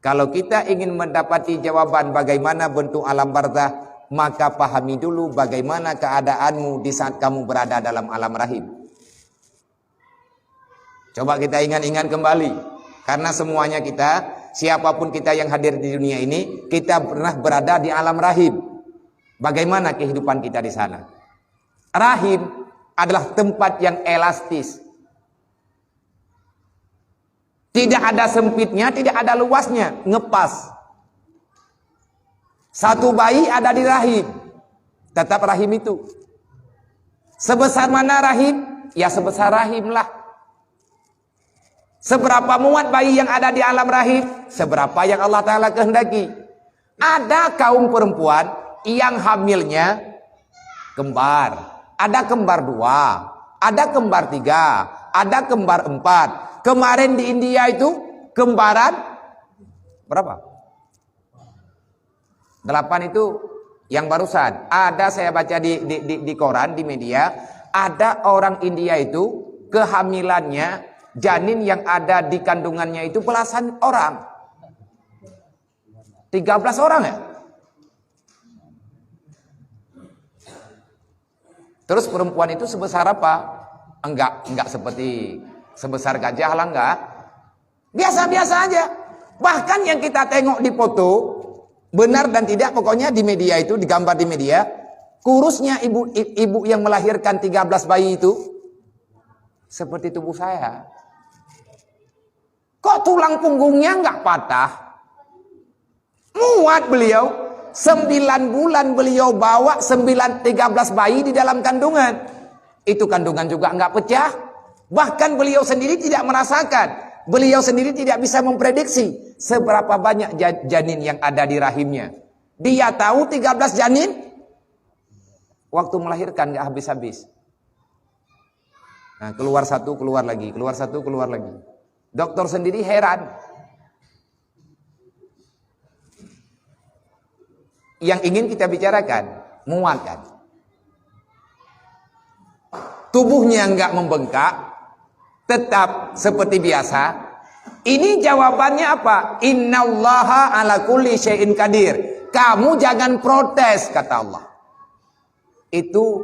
Kalau kita ingin mendapati jawaban bagaimana bentuk alam barzah, maka pahami dulu bagaimana keadaanmu di saat kamu berada dalam alam rahim. Coba kita ingat-ingat kembali. Karena semuanya kita, siapapun kita yang hadir di dunia ini, kita pernah berada di alam rahim. Bagaimana kehidupan kita di sana? Rahim adalah tempat yang elastis. Tidak ada sempitnya, tidak ada luasnya, ngepas. Satu bayi ada di rahim, tetap rahim itu. Sebesar mana rahim? Ya sebesar rahim lah. Seberapa muat bayi yang ada di alam rahim, seberapa yang Allah Ta'ala kehendaki. Ada kaum perempuan yang hamilnya kembar. Ada kembar 2, ada kembar 3, ada kembar 4. Kemarin di India itu kembaran berapa? 8 itu yang barusan. Ada saya baca di koran, di media, ada orang India itu kehamilannya, janin yang ada di kandungannya itu belasan orang. 13 orang ya. Terus perempuan itu sebesar apa? Enggak seperti sebesar gajah lah, enggak. Biasa-biasa aja. Bahkan yang kita tengok di foto, benar dan tidak, pokoknya di media itu, digambar di media, kurusnya ibu yang melahirkan 13 bayi itu seperti tubuh saya. Kok tulang punggungnya enggak patah? Muat beliau. 9 bulan beliau bawa 13 bayi di dalam kandungan. Itu kandungan juga enggak pecah. Bahkan beliau sendiri tidak merasakan. Beliau sendiri tidak bisa memprediksi seberapa banyak janin yang ada di rahimnya. Dia tahu 13 janin. Waktu melahirkan enggak habis-habis. Nah, keluar satu, keluar lagi. Keluar satu, keluar lagi. Dokter sendiri heran. Yang ingin kita bicarakan, muat kan? Tubuhnya enggak membengkak, tetap seperti biasa. Ini jawabannya apa? Innallaha ala kulli syai'in qadir. Kamu jangan protes, kata Allah. Itu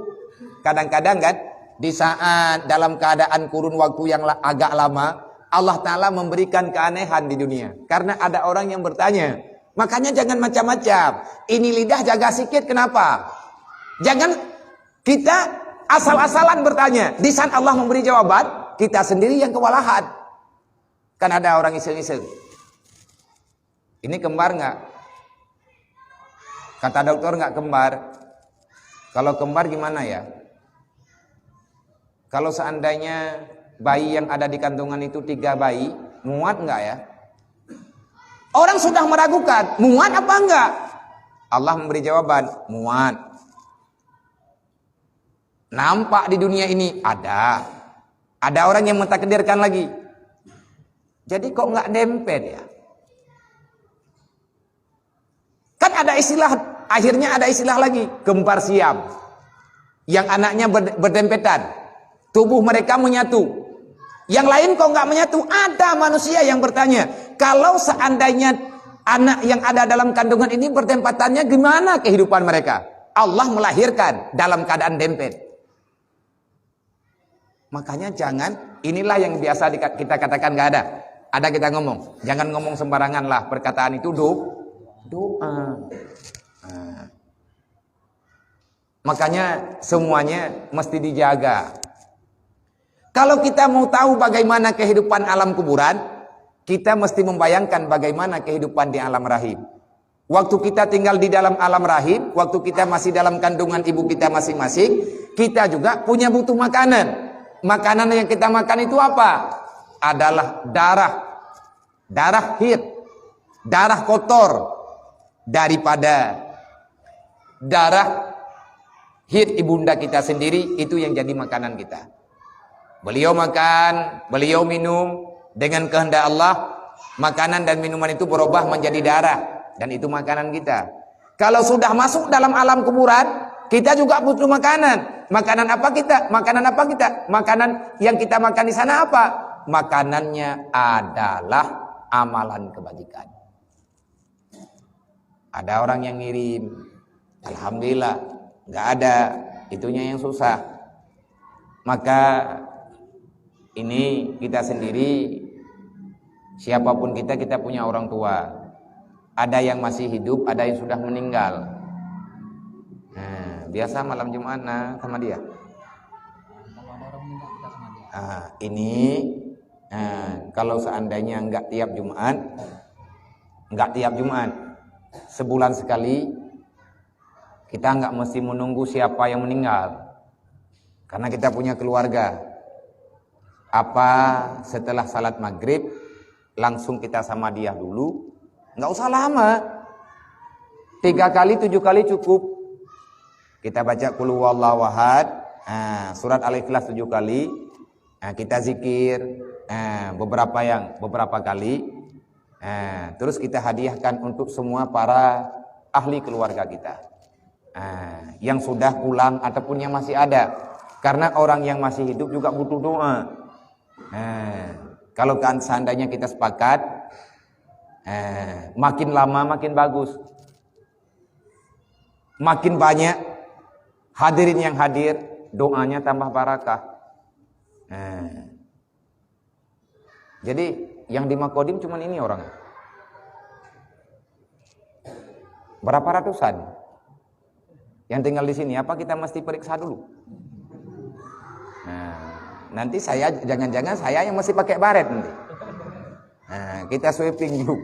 kadang-kadang kan, di saat dalam keadaan kurun waktu yang agak lama, Allah Ta'ala memberikan keanehan di dunia. Karena ada orang yang bertanya, makanya jangan macam-macam. Ini lidah jaga sikit, kenapa? Jangan kita asal-asalan bertanya. Di saat Allah memberi jawaban, kita sendiri yang kewalahan. Kan ada orang iseng-iseng. Ini kembar nggak? Kata dokter nggak kembar. Kalau kembar gimana ya? Kalau seandainya bayi yang ada di kandungan itu 3 bayi, muat nggak ya? Orang sudah meragukan, muat apa enggak? Allah memberi jawaban, muat. Nampak di dunia ini ada. Ada orang yang mentakdirkan lagi. Jadi kok enggak dempet ya? Kan ada istilah, akhirnya ada istilah lagi, kembar siam. Yang anaknya berdempetan. Tubuh mereka menyatu. Yang lain kok enggak menyatu? Ada manusia yang bertanya, kalau seandainya anak yang ada dalam kandungan ini berdempatannya, gimana kehidupan mereka? Allah melahirkan dalam keadaan dempet. Makanya jangan, inilah yang biasa kita katakan enggak ada. Ada kita ngomong, jangan ngomong sembarangan lah, perkataan itu doa. Nah. Makanya semuanya mesti dijaga. Kalau kita mau tahu bagaimana kehidupan alam kuburan, kita mesti membayangkan bagaimana kehidupan di alam rahim. Waktu kita tinggal di dalam alam rahim, waktu kita masih dalam kandungan ibu kita masing-masing, kita juga punya butuh makanan. Makanan yang kita makan itu apa? Adalah darah hid, darah kotor daripada darah hid ibunda kita sendiri, itu yang jadi makanan kita. Beliau makan, beliau minum, dengan kehendak Allah, makanan dan minuman itu berubah menjadi darah, dan itu makanan kita. Kalau sudah masuk dalam alam kuburan, kita juga butuh makanan. Makanan apa kita? Makanan apa kita? Makanan yang kita makan di sana apa? Makanannya adalah amalan kebajikan. Ada orang yang ngirim, alhamdulillah, nggak ada, itunya yang susah. Maka ini kita sendiri, siapapun kita punya orang tua. Ada yang masih hidup, ada yang sudah meninggal. Nah, biasa malam Jumat sama dia. Kalau seandainya enggak tiap Jumat, sebulan sekali, kita enggak mesti menunggu siapa yang meninggal. Karena kita punya keluarga. Apa setelah salat maghrib langsung kita sama dia dulu, nggak usah lama, 3 kali 7 kali cukup. Kita baca qul huwallahu ahad, surat Al-Ikhlas 7 kali, kita zikir beberapa kali, terus kita hadiahkan untuk semua para ahli keluarga kita. Yang sudah pulang ataupun yang masih ada. Karena orang yang masih hidup juga butuh doa. Kalau seandainya kita sepakat, makin lama makin bagus. Makin banyak hadirin yang hadir, doanya tambah barakah. Jadi yang di Makodim cuma ini orang. Berapa ratusan yang tinggal di sini? Apa kita mesti periksa dulu? Nanti saya jangan-jangan saya yang masih pakai baret nanti. Kita sweeping dulu.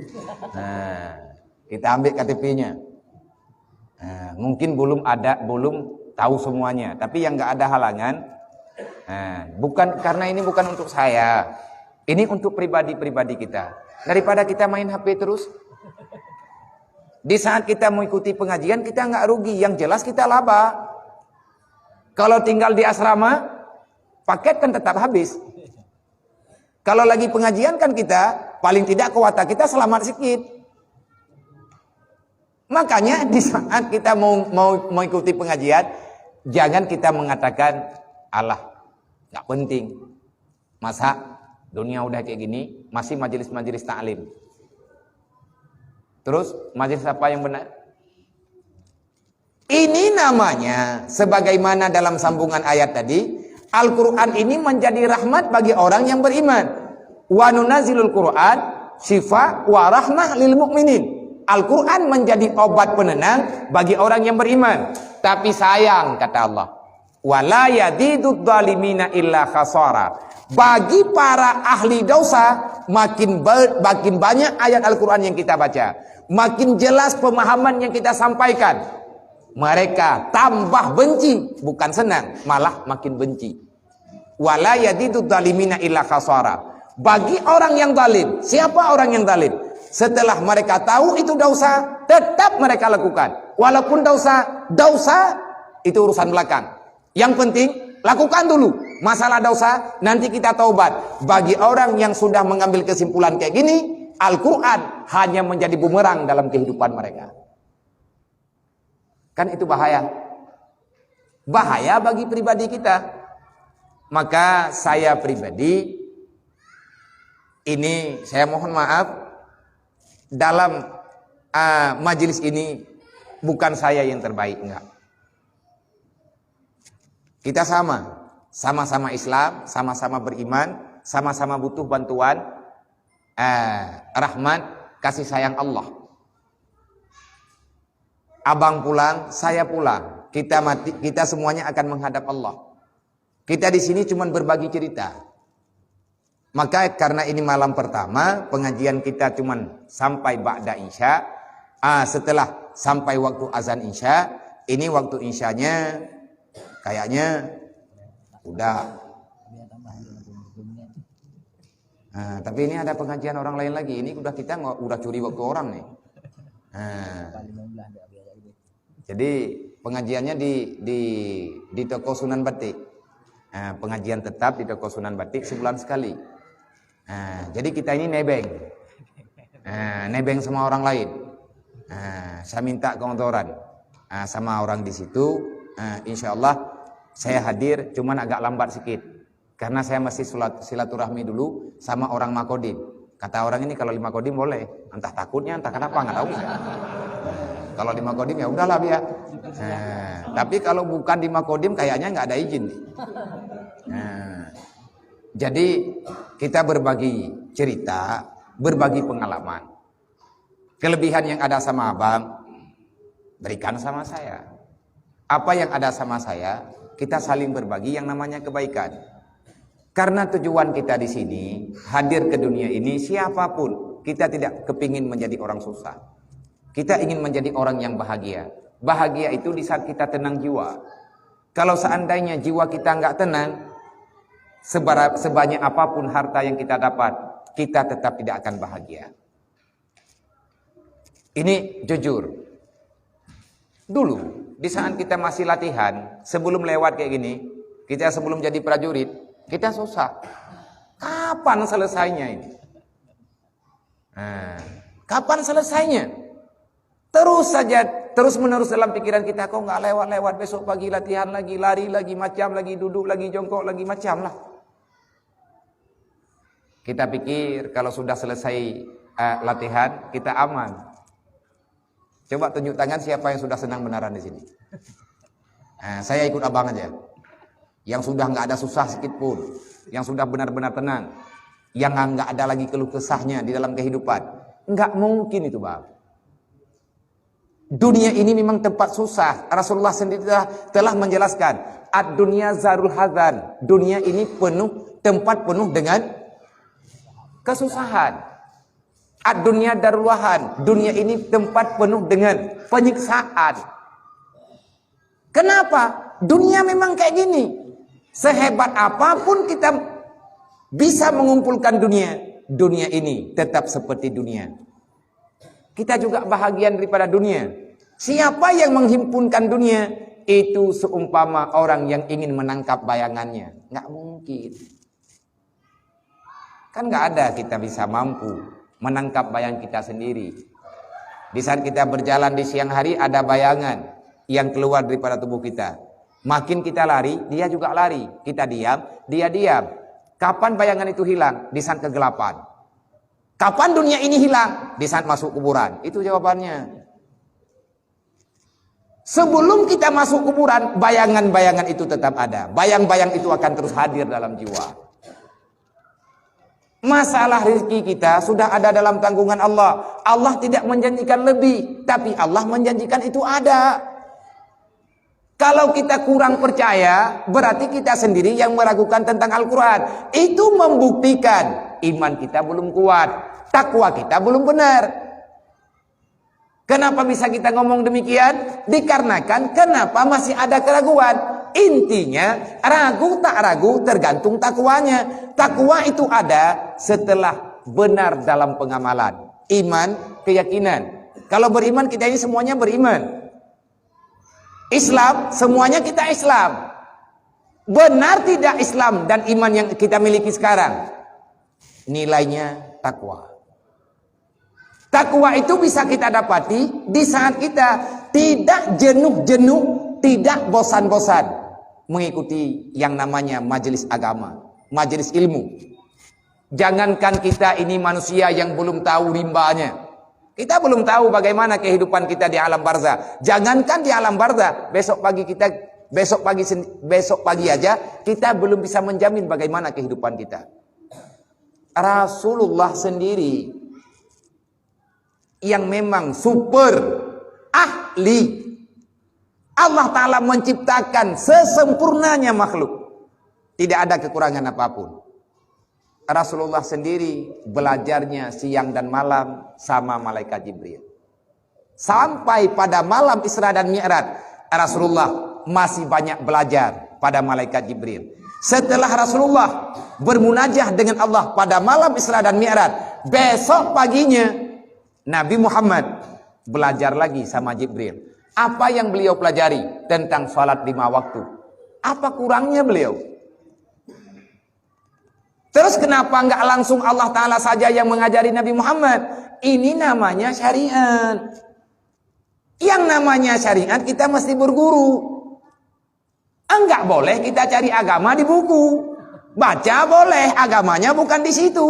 Kita ambil KTP-nya. Mungkin belum tahu semuanya, tapi yang nggak ada halangan. Bukan karena ini bukan untuk saya, ini untuk pribadi-pribadi kita. Daripada kita main HP terus, di saat kita mengikuti pengajian kita nggak rugi, yang jelas kita laba. Kalau tinggal di asrama, paket kan tetap habis. Kalau lagi pengajian kan kita paling tidak kuota kita selamat sedikit. Makanya di saat kita mau ikuti pengajian, jangan kita mengatakan, alah, nggak penting. Masa dunia udah kayak gini, masih majelis-majelis ta'lim. Terus majelis apa yang benar? Ini namanya, sebagaimana dalam sambungan ayat tadi, Al-Quran ini menjadi rahmat bagi orang yang beriman. Wa nunazilul Quran syifa wa rahmah lil mu'minin. Al-Quran menjadi obat penenang bagi orang yang beriman. Tapi sayang, kata Allah, wala yadidud dhalimina illa khasara. Bagi para ahli dosa, makin banyak ayat Al-Quran yang kita baca, makin jelas pemahaman yang kita sampaikan, mereka tambah benci, bukan senang, malah makin benci. Wala yadidud dhalimina illa khasara. Bagi orang yang zalim, siapa orang yang zalim? Setelah mereka tahu itu dosa, tetap mereka lakukan. Walaupun dosa itu urusan belakang. Yang penting lakukan dulu. Masalah dosa nanti kita taubat. Bagi orang yang sudah mengambil kesimpulan kayak gini, Al-Quran hanya menjadi bumerang dalam kehidupan mereka. Kan itu bahaya. Bahaya bagi pribadi kita. Maka saya pribadi, ini saya mohon maaf, dalam majelis ini bukan saya yang terbaik, enggak. Kita sama-sama Islam, sama-sama beriman, sama-sama butuh bantuan, rahmat, kasih sayang Allah. Abang pulang, saya pulang, kita semuanya akan menghadap Allah. Kita di sini cuma berbagi cerita. Maka karena ini malam pertama, pengajian kita cuma sampai ba'da isya. Setelah sampai waktu azan isya, ini waktu isyanya kayaknya udah. Tapi ini ada pengajian orang lain lagi. Ini kita udah curi waktu orang nih. Jadi pengajiannya di toko Sunan Batik. Pengajian tetap di toko Sunan Batik sebulan sekali. Jadi kita ini nebeng sama orang lain. Saya minta keontoran sama orang di situ. Insya Allah saya hadir, cuman agak lambat sedikit karena saya masih silaturahmi dulu sama orang Makodim. Kata orang ini kalau di Makodim boleh, entah takutnya entah kenapa nggak tahu saya. Kalau di Makodim ya udahlah biar. Tapi kalau bukan di Makodim kayaknya nggak ada izin. Jadi kita berbagi cerita, berbagi pengalaman. Kelebihan yang ada sama abang, berikan sama saya. Apa yang ada sama saya, kita saling berbagi yang namanya kebaikan. Karena tujuan kita di sini, hadir ke dunia ini, siapapun, kita tidak kepingin menjadi orang susah. Kita ingin menjadi orang yang bahagia. Bahagia itu di saat kita tenang jiwa. Kalau seandainya jiwa kita nggak tenang, sebanyak apapun harta yang kita dapat, kita tetap tidak akan bahagia. Ini jujur. Dulu, di saat kita masih latihan, sebelum lewat kayak gini, kita sebelum jadi prajurit, kita susah. Kapan selesainya ini? Kapan selesainya? Terus saja terus menerus dalam pikiran kita, kok nggak lewat-lewat, besok pagi latihan lagi, lari lagi, macam lagi, duduk lagi, jongkok lagi, macam lah. Kita pikir kalau sudah selesai latihan, kita aman. Coba tunjuk tangan siapa yang sudah senang benaran di sini. Saya ikut abang aja. Yang sudah nggak ada susah sedikit pun, yang sudah benar-benar tenang, yang nggak ada lagi keluh kesahnya di dalam kehidupan. Nggak mungkin itu, bang. Dunia ini memang tempat susah. Rasulullah sendiri telah menjelaskan, ad-dunya zarul hadzan. Dunia ini tempat penuh dengan kesusahan. Ad-dunya darul wahan. Dunia ini tempat penuh dengan penyiksaan. Kenapa? Dunia memang kayak gini. Sehebat apapun kita bisa mengumpulkan dunia ini tetap seperti dunia. Kita juga bahagian daripada dunia. Siapa yang menghimpunkan dunia, itu seumpama orang yang ingin menangkap bayangannya. Nggak mungkin. Kan nggak ada kita bisa mampu menangkap bayang kita sendiri. Di saat kita berjalan di siang hari, ada bayangan yang keluar daripada tubuh kita. Makin kita lari, dia juga lari. Kita diam, dia diam. Kapan bayangan itu hilang? Di saat kegelapan. Kapan dunia ini hilang? Di saat masuk kuburan. Itu jawabannya. Sebelum kita masuk kuburan, bayangan-bayangan itu tetap ada. Bayang-bayang itu akan terus hadir dalam jiwa. Masalah rezeki kita sudah ada dalam tanggungan Allah. Allah tidak menjanjikan lebih, tapi Allah menjanjikan itu ada. Kalau kita kurang percaya, berarti kita sendiri yang meragukan tentang Al-Quran. Itu membuktikan iman kita belum kuat, takwa kita belum benar. Kenapa bisa kita ngomong demikian? Dikarenakan kenapa masih ada keraguan. Intinya, ragu tak ragu tergantung takwanya. Takwa itu ada setelah benar dalam pengamalan. Iman, keyakinan. Kalau beriman, kita ini semuanya beriman. Islam, semuanya kita Islam. Benar tidak Islam dan iman yang kita miliki sekarang? Nilainya takwa. Takwa itu bisa kita dapati di saat kita tidak jenuh-jenuh, tidak bosan-bosan mengikuti yang namanya majelis agama, majelis ilmu. Jangankan kita ini manusia yang belum tahu rimbanya. Kita belum tahu bagaimana kehidupan kita di alam barzah. Jangankan di alam barzah, besok pagi aja kita belum bisa menjamin bagaimana kehidupan kita. Rasulullah sendiri yang memang super ahli, Allah Ta'ala menciptakan sesempurnanya makhluk, tidak ada kekurangan apapun. Rasulullah sendiri belajarnya siang dan malam sama malaikat Jibril. Sampai pada malam Isra dan Mi'raj, Rasulullah masih banyak belajar pada malaikat Jibril. Setelah Rasulullah bermunajah dengan Allah pada malam Isra dan Mi'raj, besok paginya Nabi Muhammad belajar lagi sama Jibril. Apa yang beliau pelajari tentang salat 5 waktu? Apa kurangnya beliau? Terus kenapa nggak langsung Allah Ta'ala saja yang mengajari Nabi Muhammad? Ini namanya syariat. Yang namanya syariat kita mesti berguru. Enggak boleh kita cari agama di buku. Baca boleh, agamanya bukan di situ.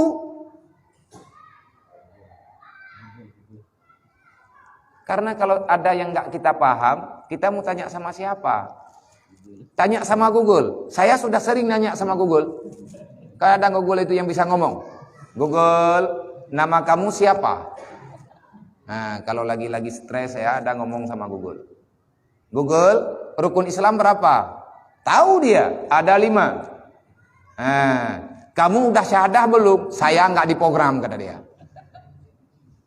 Karena kalau ada yang nggak kita paham, kita mau tanya sama siapa? Tanya sama Google. Saya sudah sering nanya sama Google. Kadang Google itu yang bisa ngomong. Google, nama kamu siapa? Nah, kalau lagi stres saya ada ngomong sama Google. Google, rukun Islam berapa? Tahu dia, ada 5. Nah, kamu udah syahadah belum? Saya nggak diprogram, kata dia.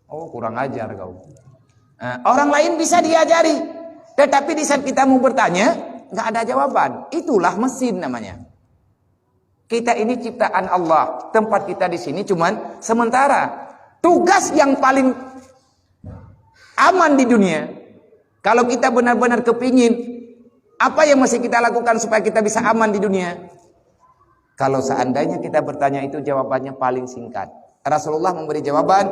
Oh, kurang ajar kau. Nah, orang lain bisa diajari, tetapi di saat kita mau bertanya, nggak ada jawaban. Itulah mesin namanya. Kita ini ciptaan Allah. Tempat kita di sini cuman sementara. Tugas yang paling aman di dunia, kalau kita benar-benar kepingin, apa yang mesti kita lakukan supaya kita bisa aman di dunia? Kalau seandainya kita bertanya itu, jawabannya paling singkat. Rasulullah memberi jawaban,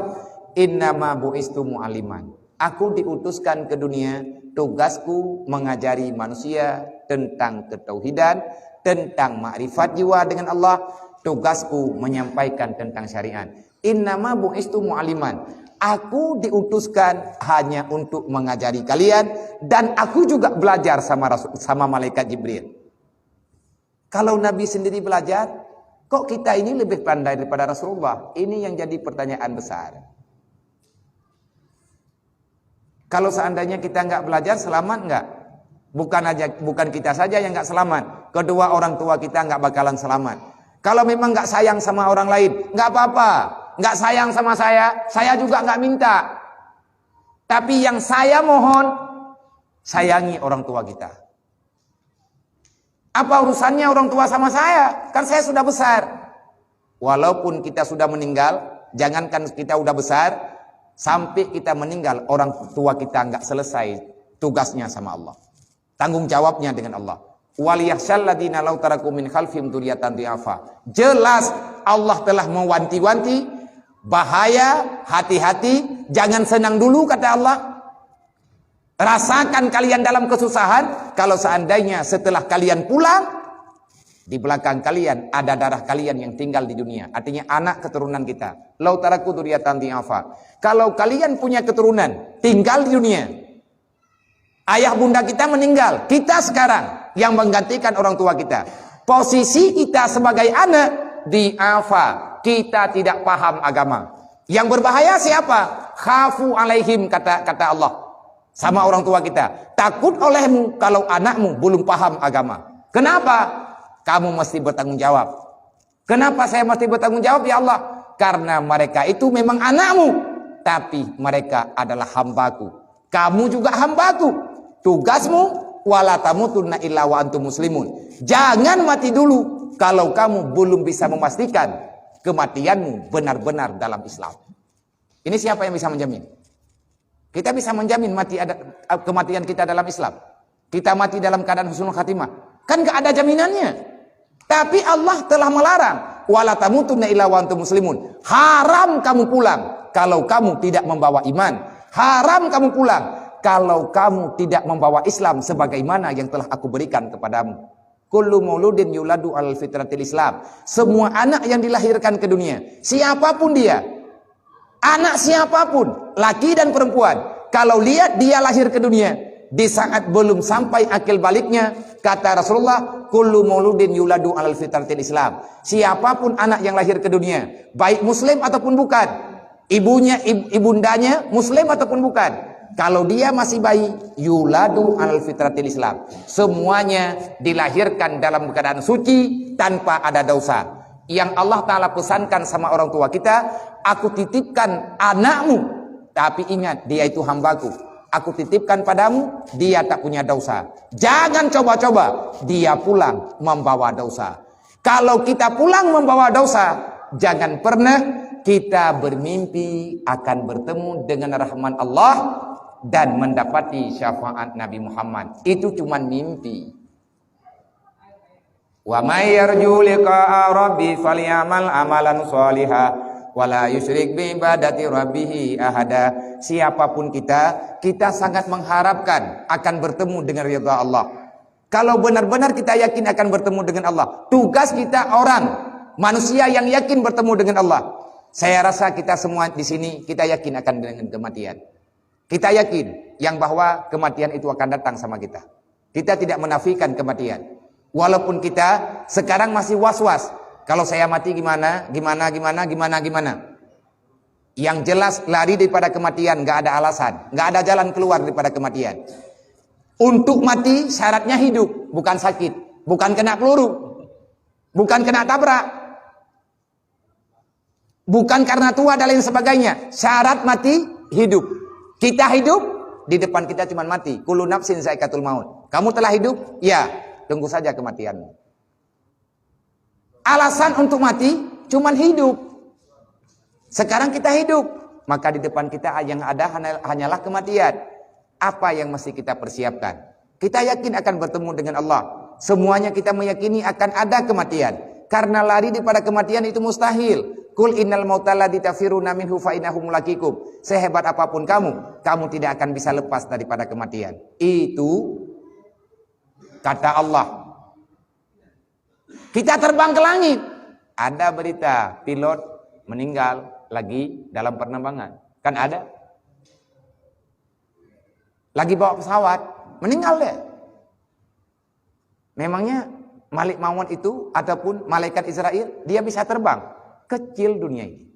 innama bu'istu mu'aliman. Aku diutuskan ke dunia, tugasku mengajari manusia tentang ketauhidan, tentang makrifat jiwa dengan Allah. Tugasku menyampaikan tentang syariat. Innama bu'istu mu'aliman. Aku diutuskan hanya untuk mengajari kalian, dan aku juga belajar sama malaikat Jibril. Kalau Nabi sendiri belajar, kok kita ini lebih pandai daripada Rasulullah? Ini yang jadi pertanyaan besar. Kalau seandainya kita nggak belajar, selamat nggak? Bukan kita saja yang nggak selamat. Kedua orang tua kita nggak bakalan selamat. Kalau memang nggak sayang sama orang lain, nggak apa-apa. Nggak sayang sama saya juga nggak minta. Tapi yang saya mohon, sayangi orang tua kita. Apa urusannya orang tua sama saya? Kan saya sudah besar. Walaupun kita sudah meninggal, jangankan kita udah besar, sampai kita meninggal, orang tua kita nggak selesai tugasnya sama Allah. Tanggung jawabnya dengan Allah. Waliyahsyalladina law taraku min khalfihim dzurriyyatan dhi'afa. Jelas Allah telah mewanti-wanti, bahaya, hati-hati, jangan senang dulu kata Allah. Rasakan kalian dalam kesusahan kalau seandainya setelah kalian pulang, di belakang kalian ada darah kalian yang tinggal di dunia. Artinya anak keturunan kita. Law taraku dzurriyyatan dhi'afa. Kalau kalian punya keturunan tinggal di dunia, ayah bunda kita meninggal, kita sekarang yang menggantikan orang tua kita. Posisi kita sebagai anak dhi'afa, kita tidak paham agama. Yang berbahaya siapa? Khafu alaihim, kata Allah sama orang tua kita. Takut olehmu kalau anakmu belum paham agama. Kenapa? Kamu mesti bertanggung jawab. Kenapa saya mesti bertanggung jawab ya Allah? Karena mereka itu memang anakmu, tapi mereka adalah hambaku. Kamu juga hambaku. Tugasmu wala tamutunna illa wa antum muslimun. Jangan mati dulu kalau kamu belum bisa memastikan kematianmu benar-benar dalam Islam. Ini siapa yang bisa menjamin? Kita bisa menjamin kematian kita dalam Islam. Kita mati dalam keadaan husnul khatimah. Kan gak ada jaminannya. Tapi Allah telah melarang. Wala tamutunna illa wa antum muslimun. Haram kamu pulang kalau kamu tidak membawa iman. Haram kamu pulang kalau kamu tidak membawa Islam sebagaimana yang telah aku berikan kepadamu. Kullu mauludin yuladu al fitratil Islam. Semua anak yang dilahirkan ke dunia, siapapun dia, anak siapapun, laki dan perempuan, kalau lihat dia lahir ke dunia, di saat belum sampai akil baliknya, kata Rasulullah, kullu mauludin yuladu al fitratil Islam. Siapapun anak yang lahir ke dunia, baik muslim ataupun bukan, ibundanya muslim ataupun bukan, kalau dia masih bayi, yuladu al fitratil Islam. Semuanya dilahirkan dalam keadaan suci tanpa ada dosa. Yang Allah Ta'ala pesankan sama orang tua kita, aku titipkan anakmu, tapi ingat dia itu hambaku. Aku titipkan padamu, dia tak punya dosa. Jangan coba-coba dia pulang membawa dosa. Kalau kita pulang membawa dosa, jangan pernah kita bermimpi akan bertemu dengan rahman Allah dan mendapati syafaat Nabi Muhammad. Itu cuma mimpi. Wa may yarju liqa'a rabbi falyamal amalan shaliha wala yusyrik bi ibadati rabbih ahada. Siapapun kita sangat mengharapkan akan bertemu dengan ridha Allah. Kalau benar-benar kita yakin akan bertemu dengan Allah, tugas kita orang manusia yang yakin bertemu dengan Allah. Saya rasa kita semua di sini kita yakin akan dengan kematian. Kita yakin yang bahwa kematian itu akan datang sama kita. Kita tidak menafikan kematian. Walaupun kita sekarang masih was-was. Kalau saya mati gimana? Yang jelas lari daripada kematian, gak ada alasan. Gak ada jalan keluar daripada kematian. Untuk mati syaratnya hidup, bukan sakit. Bukan kena peluru. Bukan kena tabrak. Bukan karena tua dan lain sebagainya. Syarat mati, hidup. Kita hidup, di depan kita cuma mati. Kullu nafsin zaikatul maut. Kamu telah hidup? Ya, tunggu saja kematianmu. Alasan untuk mati cuma hidup. Sekarang kita hidup, maka di depan kita yang ada hanyalah kematian. Apa yang mesti kita persiapkan? Kita yakin akan bertemu dengan Allah. Semuanya kita meyakini akan ada kematian. Karena lari daripada kematian itu mustahil. Kul innal mauta alladzi tafiruna minhu fa innahu mulaqikum. Sehebat apapun kamu tidak akan bisa lepas daripada kematian. Itu kata Allah. Kita terbang ke langit. Ada berita pilot meninggal lagi dalam penerbangan. Kan ada. Lagi bawa pesawat, meninggal deh. Memangnya Malik Maut itu ataupun malaikat Israel dia bisa terbang? Kecil dunia ini.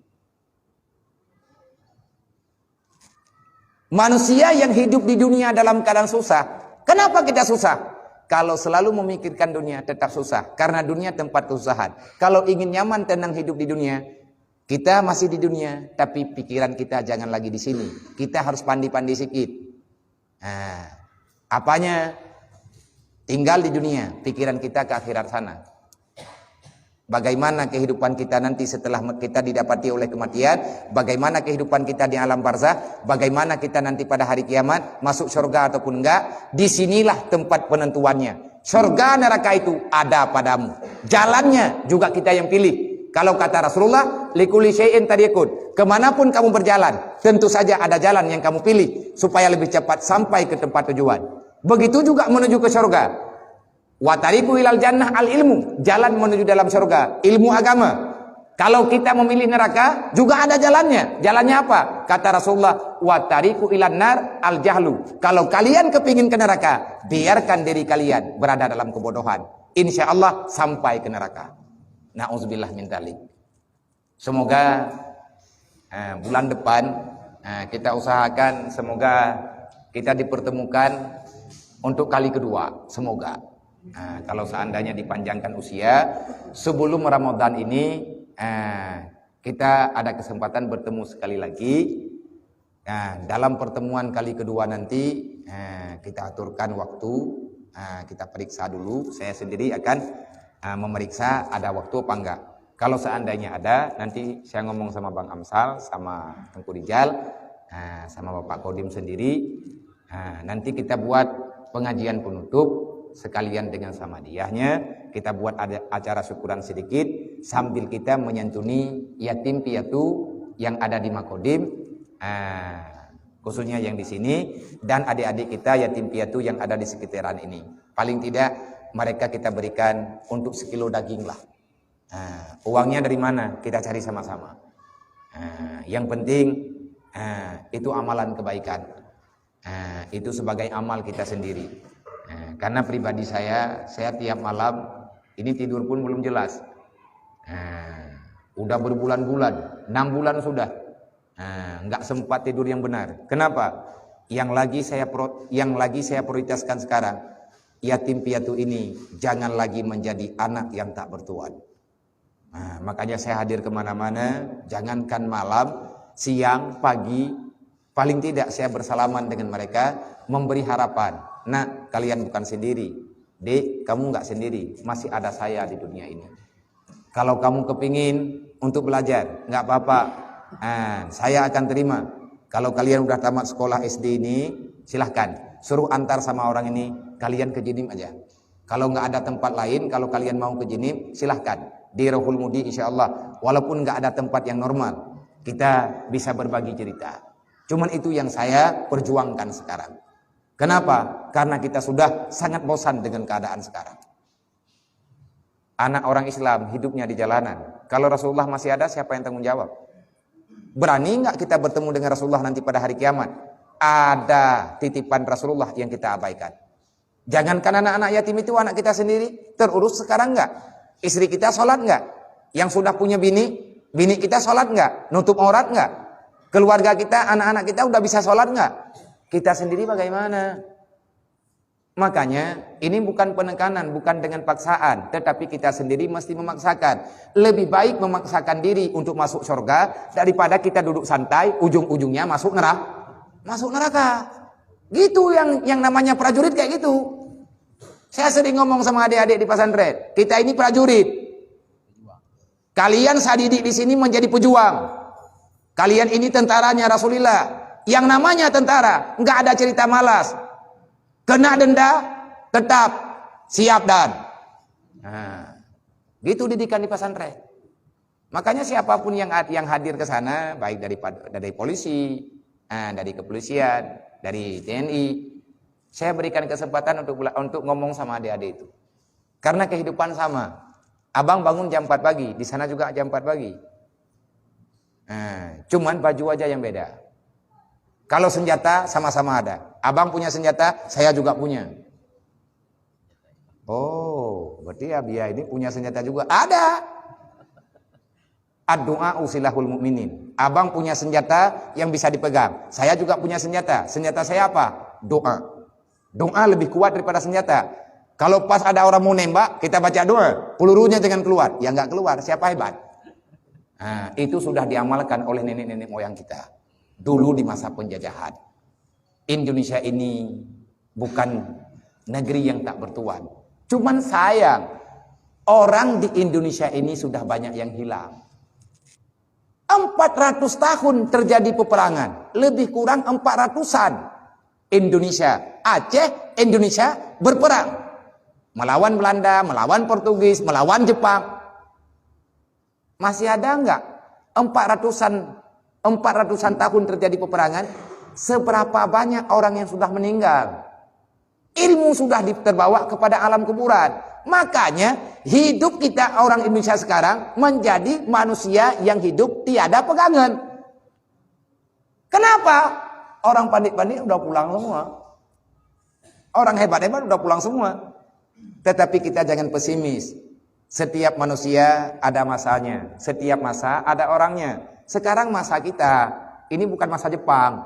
Manusia yang hidup di dunia dalam keadaan susah. Kenapa kita susah? Kalau selalu memikirkan dunia tetap susah. Karena dunia tempat kesusahan. Kalau ingin nyaman tenang hidup di dunia, kita masih di dunia, tapi pikiran kita jangan lagi di sini. Kita harus pandai-pandai sedikit. Nah, apanya? Tinggal di dunia, pikiran kita ke akhirat sana. Bagaimana kehidupan kita nanti setelah kita didapati oleh kematian, bagaimana kehidupan kita di alam barzakh, bagaimana kita nanti pada hari kiamat masuk surga ataupun enggak, disinilah tempat penentuannya. Surga neraka itu ada padamu, jalannya juga kita yang pilih. Kalau kata Rasulullah, likulli syai'in tariqun, kemanapun kamu berjalan, tentu saja ada jalan yang kamu pilih supaya lebih cepat sampai ke tempat tujuan. Begitu juga menuju ke surga. Wa tariqu ilal jannah al ilmu, jalan menuju dalam surga, ilmu agama. Kalau kita memilih neraka, juga ada jalannya. Jalannya apa? Kata Rasulullah, wa tariqu ilan nar al jahlu. Kalau kalian kepingin ke neraka, biarkan diri kalian berada dalam kebodohan. Insya Allah sampai ke neraka. Na'udzubillah min dzalik. Semoga bulan depan kita usahakan semoga kita dipertemukan untuk kali kedua. Semoga. Kalau seandainya dipanjangkan usia, sebelum Ramadan ini kita ada kesempatan bertemu sekali lagi. Dalam pertemuan kali kedua nanti kita aturkan waktu, kita periksa dulu. Saya sendiri akan memeriksa ada waktu apa enggak. Kalau seandainya ada, nanti saya ngomong sama Bang Amsal, sama Tengku Rijal, sama Bapak Kodim sendiri. Nanti kita buat pengajian penutup sekalian dengan sama diahnya, kita buat ada acara syukuran sedikit sambil kita menyantuni yatim piatu yang ada di Makodim, khususnya yang di sini, dan adik-adik kita yatim piatu yang ada di sekitaran ini. Paling tidak mereka kita berikan untuk sekilo daging lah. Uangnya dari mana? Kita cari sama-sama. Yang penting itu amalan kebaikan. Itu sebagai amal kita sendiri. Karena pribadi saya tiap malam ini tidur pun belum jelas. Udah berbulan-bulan, 6 bulan sudah, nggak sempat tidur yang benar. Kenapa? Yang lagi saya prioritaskan sekarang, yatim piatu ini jangan lagi menjadi anak yang tak bertuan. Makanya saya hadir kemana-mana, jangankan malam, siang, pagi, paling tidak saya bersalaman dengan mereka, memberi harapan. Nah, kalian bukan sendiri. Dek, kamu nggak sendiri. Masih ada saya di dunia ini. Kalau kamu kepingin untuk belajar, nggak apa-apa. Saya akan terima. Kalau kalian udah tamat sekolah SD ini, silahkan. Suruh antar sama orang ini, kalian ke Jinim aja. Kalau nggak ada tempat lain, kalau kalian mau ke Jinim, silahkan. Di Rohul Mudi insya Allah. Walaupun nggak ada tempat yang normal, kita bisa berbagi cerita. Cuman itu yang saya perjuangkan sekarang. Kenapa? Karena kita sudah sangat bosan dengan keadaan sekarang. Anak orang Islam hidupnya di jalanan. Kalau Rasulullah masih ada, siapa yang tanggung jawab? Berani nggak kita bertemu dengan Rasulullah nanti pada hari kiamat? Ada titipan Rasulullah yang kita abaikan. Jangankan anak-anak yatim itu anak kita sendiri, terurus sekarang nggak? Istri kita sholat nggak? Yang sudah punya bini kita sholat nggak? Nutup aurat nggak? Keluarga kita, anak-anak kita udah bisa sholat nggak? Kita sendiri bagaimana? Makanya ini bukan penekanan, bukan dengan paksaan, tetapi kita sendiri mesti memaksakan. Lebih baik memaksakan diri untuk masuk surga daripada kita duduk santai, ujung-ujungnya masuk neraka. Gitu yang namanya prajurit kayak gitu. Saya sering ngomong sama adik-adik di pesantren, kita ini prajurit. Kalian saya didik di sini menjadi pejuang. Kalian ini tentaranya Rasulullah. Yang namanya tentara, nggak ada cerita malas. Kena denda, tetap siap dan. Gitu didikan di pesantren. Makanya siapapun yang hadir ke sana, baik dari polisi, dari kepolisian, dari TNI, saya berikan kesempatan untuk ngomong sama adik-adik itu. Karena kehidupan sama. Abang bangun jam 4 pagi, di sana juga jam 4 pagi. Cuman baju aja yang beda. Kalau senjata sama-sama ada. Abang punya senjata, saya juga punya. Oh, berarti Abia ini punya senjata juga. Ada. Ad-du'a usilahul mu'minin. Abang punya senjata yang bisa dipegang. Saya juga punya senjata. Senjata saya apa? Doa. Doa lebih kuat daripada senjata. Kalau pas ada orang mau nembak, kita baca doa. Pelurunya jangan keluar. Ya nggak keluar. Siapa hebat? Itu sudah diamalkan oleh nenek-nenek moyang kita. Dulu di masa penjajahan. Indonesia ini bukan negeri yang tak bertuan. Cuman sayang, orang di Indonesia ini sudah banyak yang hilang. 400 tahun terjadi peperangan, lebih kurang 400-an. Indonesia, Aceh, Indonesia berperang. Melawan Belanda, melawan Portugis, melawan Jepang. Masih ada enggak 400-an tahun terjadi peperangan? Seberapa banyak orang yang sudah meninggal? Ilmu sudah terbawa kepada alam kuburan. Makanya hidup kita orang Indonesia sekarang menjadi manusia yang hidup tiada pegangan. Kenapa? Orang pandai-pandai udah pulang semua. Orang hebat-hebat udah pulang semua. Tetapi kita jangan pesimis. Setiap manusia ada masanya. Setiap masa ada orangnya. Sekarang masa kita, ini bukan masa Jepang.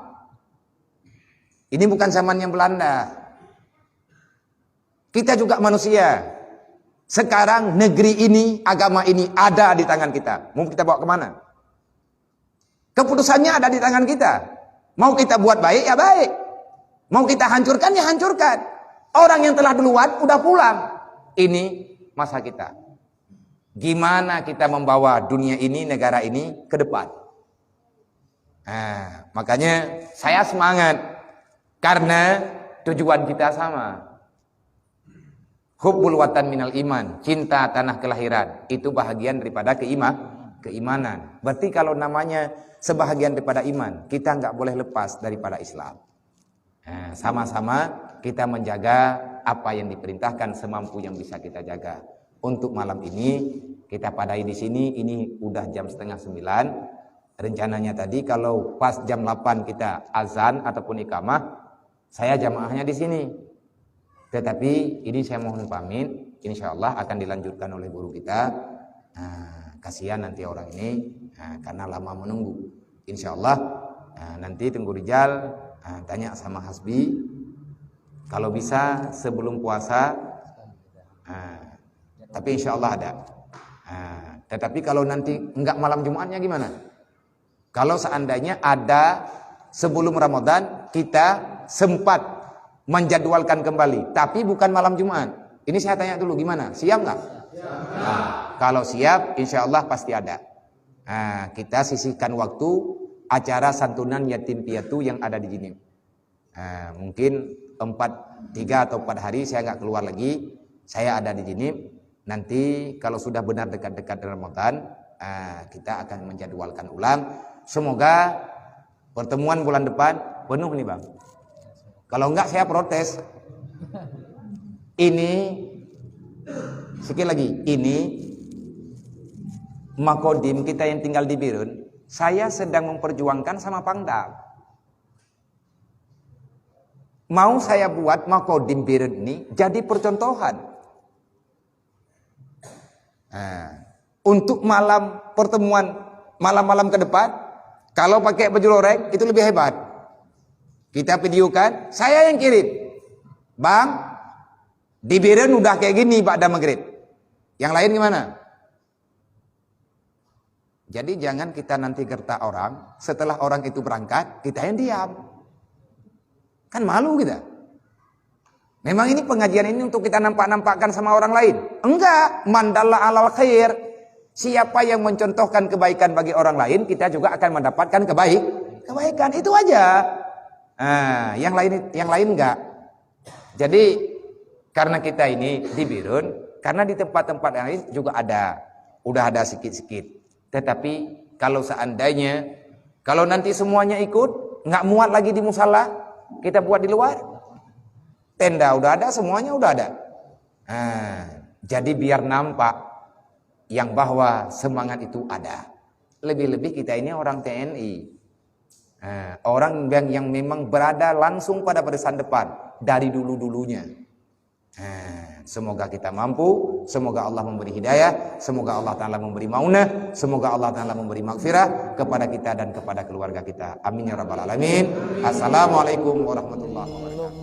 Ini bukan zamannya Belanda. Kita juga manusia. Sekarang negeri ini, agama ini ada di tangan kita. Mau kita bawa kemana? Keputusannya ada di tangan kita. Mau kita buat baik, ya baik. Mau kita hancurkan, ya hancurkan. Orang yang telah duluan, udah pulang. Ini masa kita. Gimana kita membawa dunia ini, negara ini ke depan? Makanya saya semangat. Karena tujuan kita sama. Hubbul watan minal iman, cinta tanah kelahiran, itu bahagian daripada keimanan. Berarti kalau namanya sebahagian daripada iman, kita nggak boleh lepas daripada Islam. Sama-sama kita menjaga apa yang diperintahkan semampu yang bisa kita jaga. Untuk malam ini kita padai di sini. Ini udah jam 8:30. Rencananya tadi kalau pas jam 8 kita azan ataupun iqamah, saya jamaahnya di sini. Tetapi ini saya mohon pamit, insya Allah akan dilanjutkan oleh guru kita. Kasihan nanti orang ini karena lama menunggu. Insya Allah nanti tunggu Rijal, tanya sama Hasbi. Kalau bisa sebelum puasa, tapi insya Allah ada. Tetapi kalau nanti enggak malam Jumatnya gimana? Kalau seandainya ada sebelum Ramadan, kita sempat menjadwalkan kembali, tapi bukan malam Jumat. Ini saya tanya dulu, gimana? Siap nggak? Kalau siap, insya Allah pasti ada. Kita sisihkan waktu acara santunan yatim piatu yang ada di sini. Mungkin 3 atau 4 hari saya nggak keluar lagi. Saya ada di sini. Nanti kalau sudah benar dekat-dekat Ramadan, kita akan menjadwalkan ulang. Semoga pertemuan bulan depan penuh nih Bang. Kalau enggak saya protes. Ini sekali lagi, ini Makodim kita yang tinggal di Birun, saya sedang memperjuangkan sama Pangdam. Mau saya buat Makodim Birun ini jadi percontohan. Untuk pertemuan malam-malam ke depan, kalau pakai baju loreng itu lebih hebat. Kita videokan, saya yang kirim. Bang, di Biren udah kayak gini Ba'da Maghrib. Yang lain gimana? Jadi jangan kita nanti gertak orang, setelah orang itu berangkat, kita yang diam. Kan malu kita. Memang ini pengajian ini untuk kita nampak-nampakkan sama orang lain? Enggak, mandalla alal khair. Siapa yang mencontohkan kebaikan bagi orang lain, kita juga akan mendapatkan kebaikan. Itu aja. Yang lain enggak. Jadi karena kita ini di Birun, karena di tempat-tempat yang lain juga ada, udah ada sikit-sikit. Tetapi kalau seandainya, kalau nanti semuanya ikut, nggak muat lagi di musala, kita buat di luar. Tenda udah ada, semuanya udah ada. Jadi biar nampak yang bahwa semangat itu ada. Lebih-lebih kita ini orang TNI. Orang yang memang berada langsung pada barisan depan dari dulu-dulunya. Semoga kita mampu, semoga Allah memberi hidayah, semoga Allah Ta'ala memberi maunah, semoga Allah Ta'ala memberi maghfirah kepada kita dan kepada keluarga kita. Amin ya rabbal alamin. Assalamualaikum warahmatullahi wabarakatuh.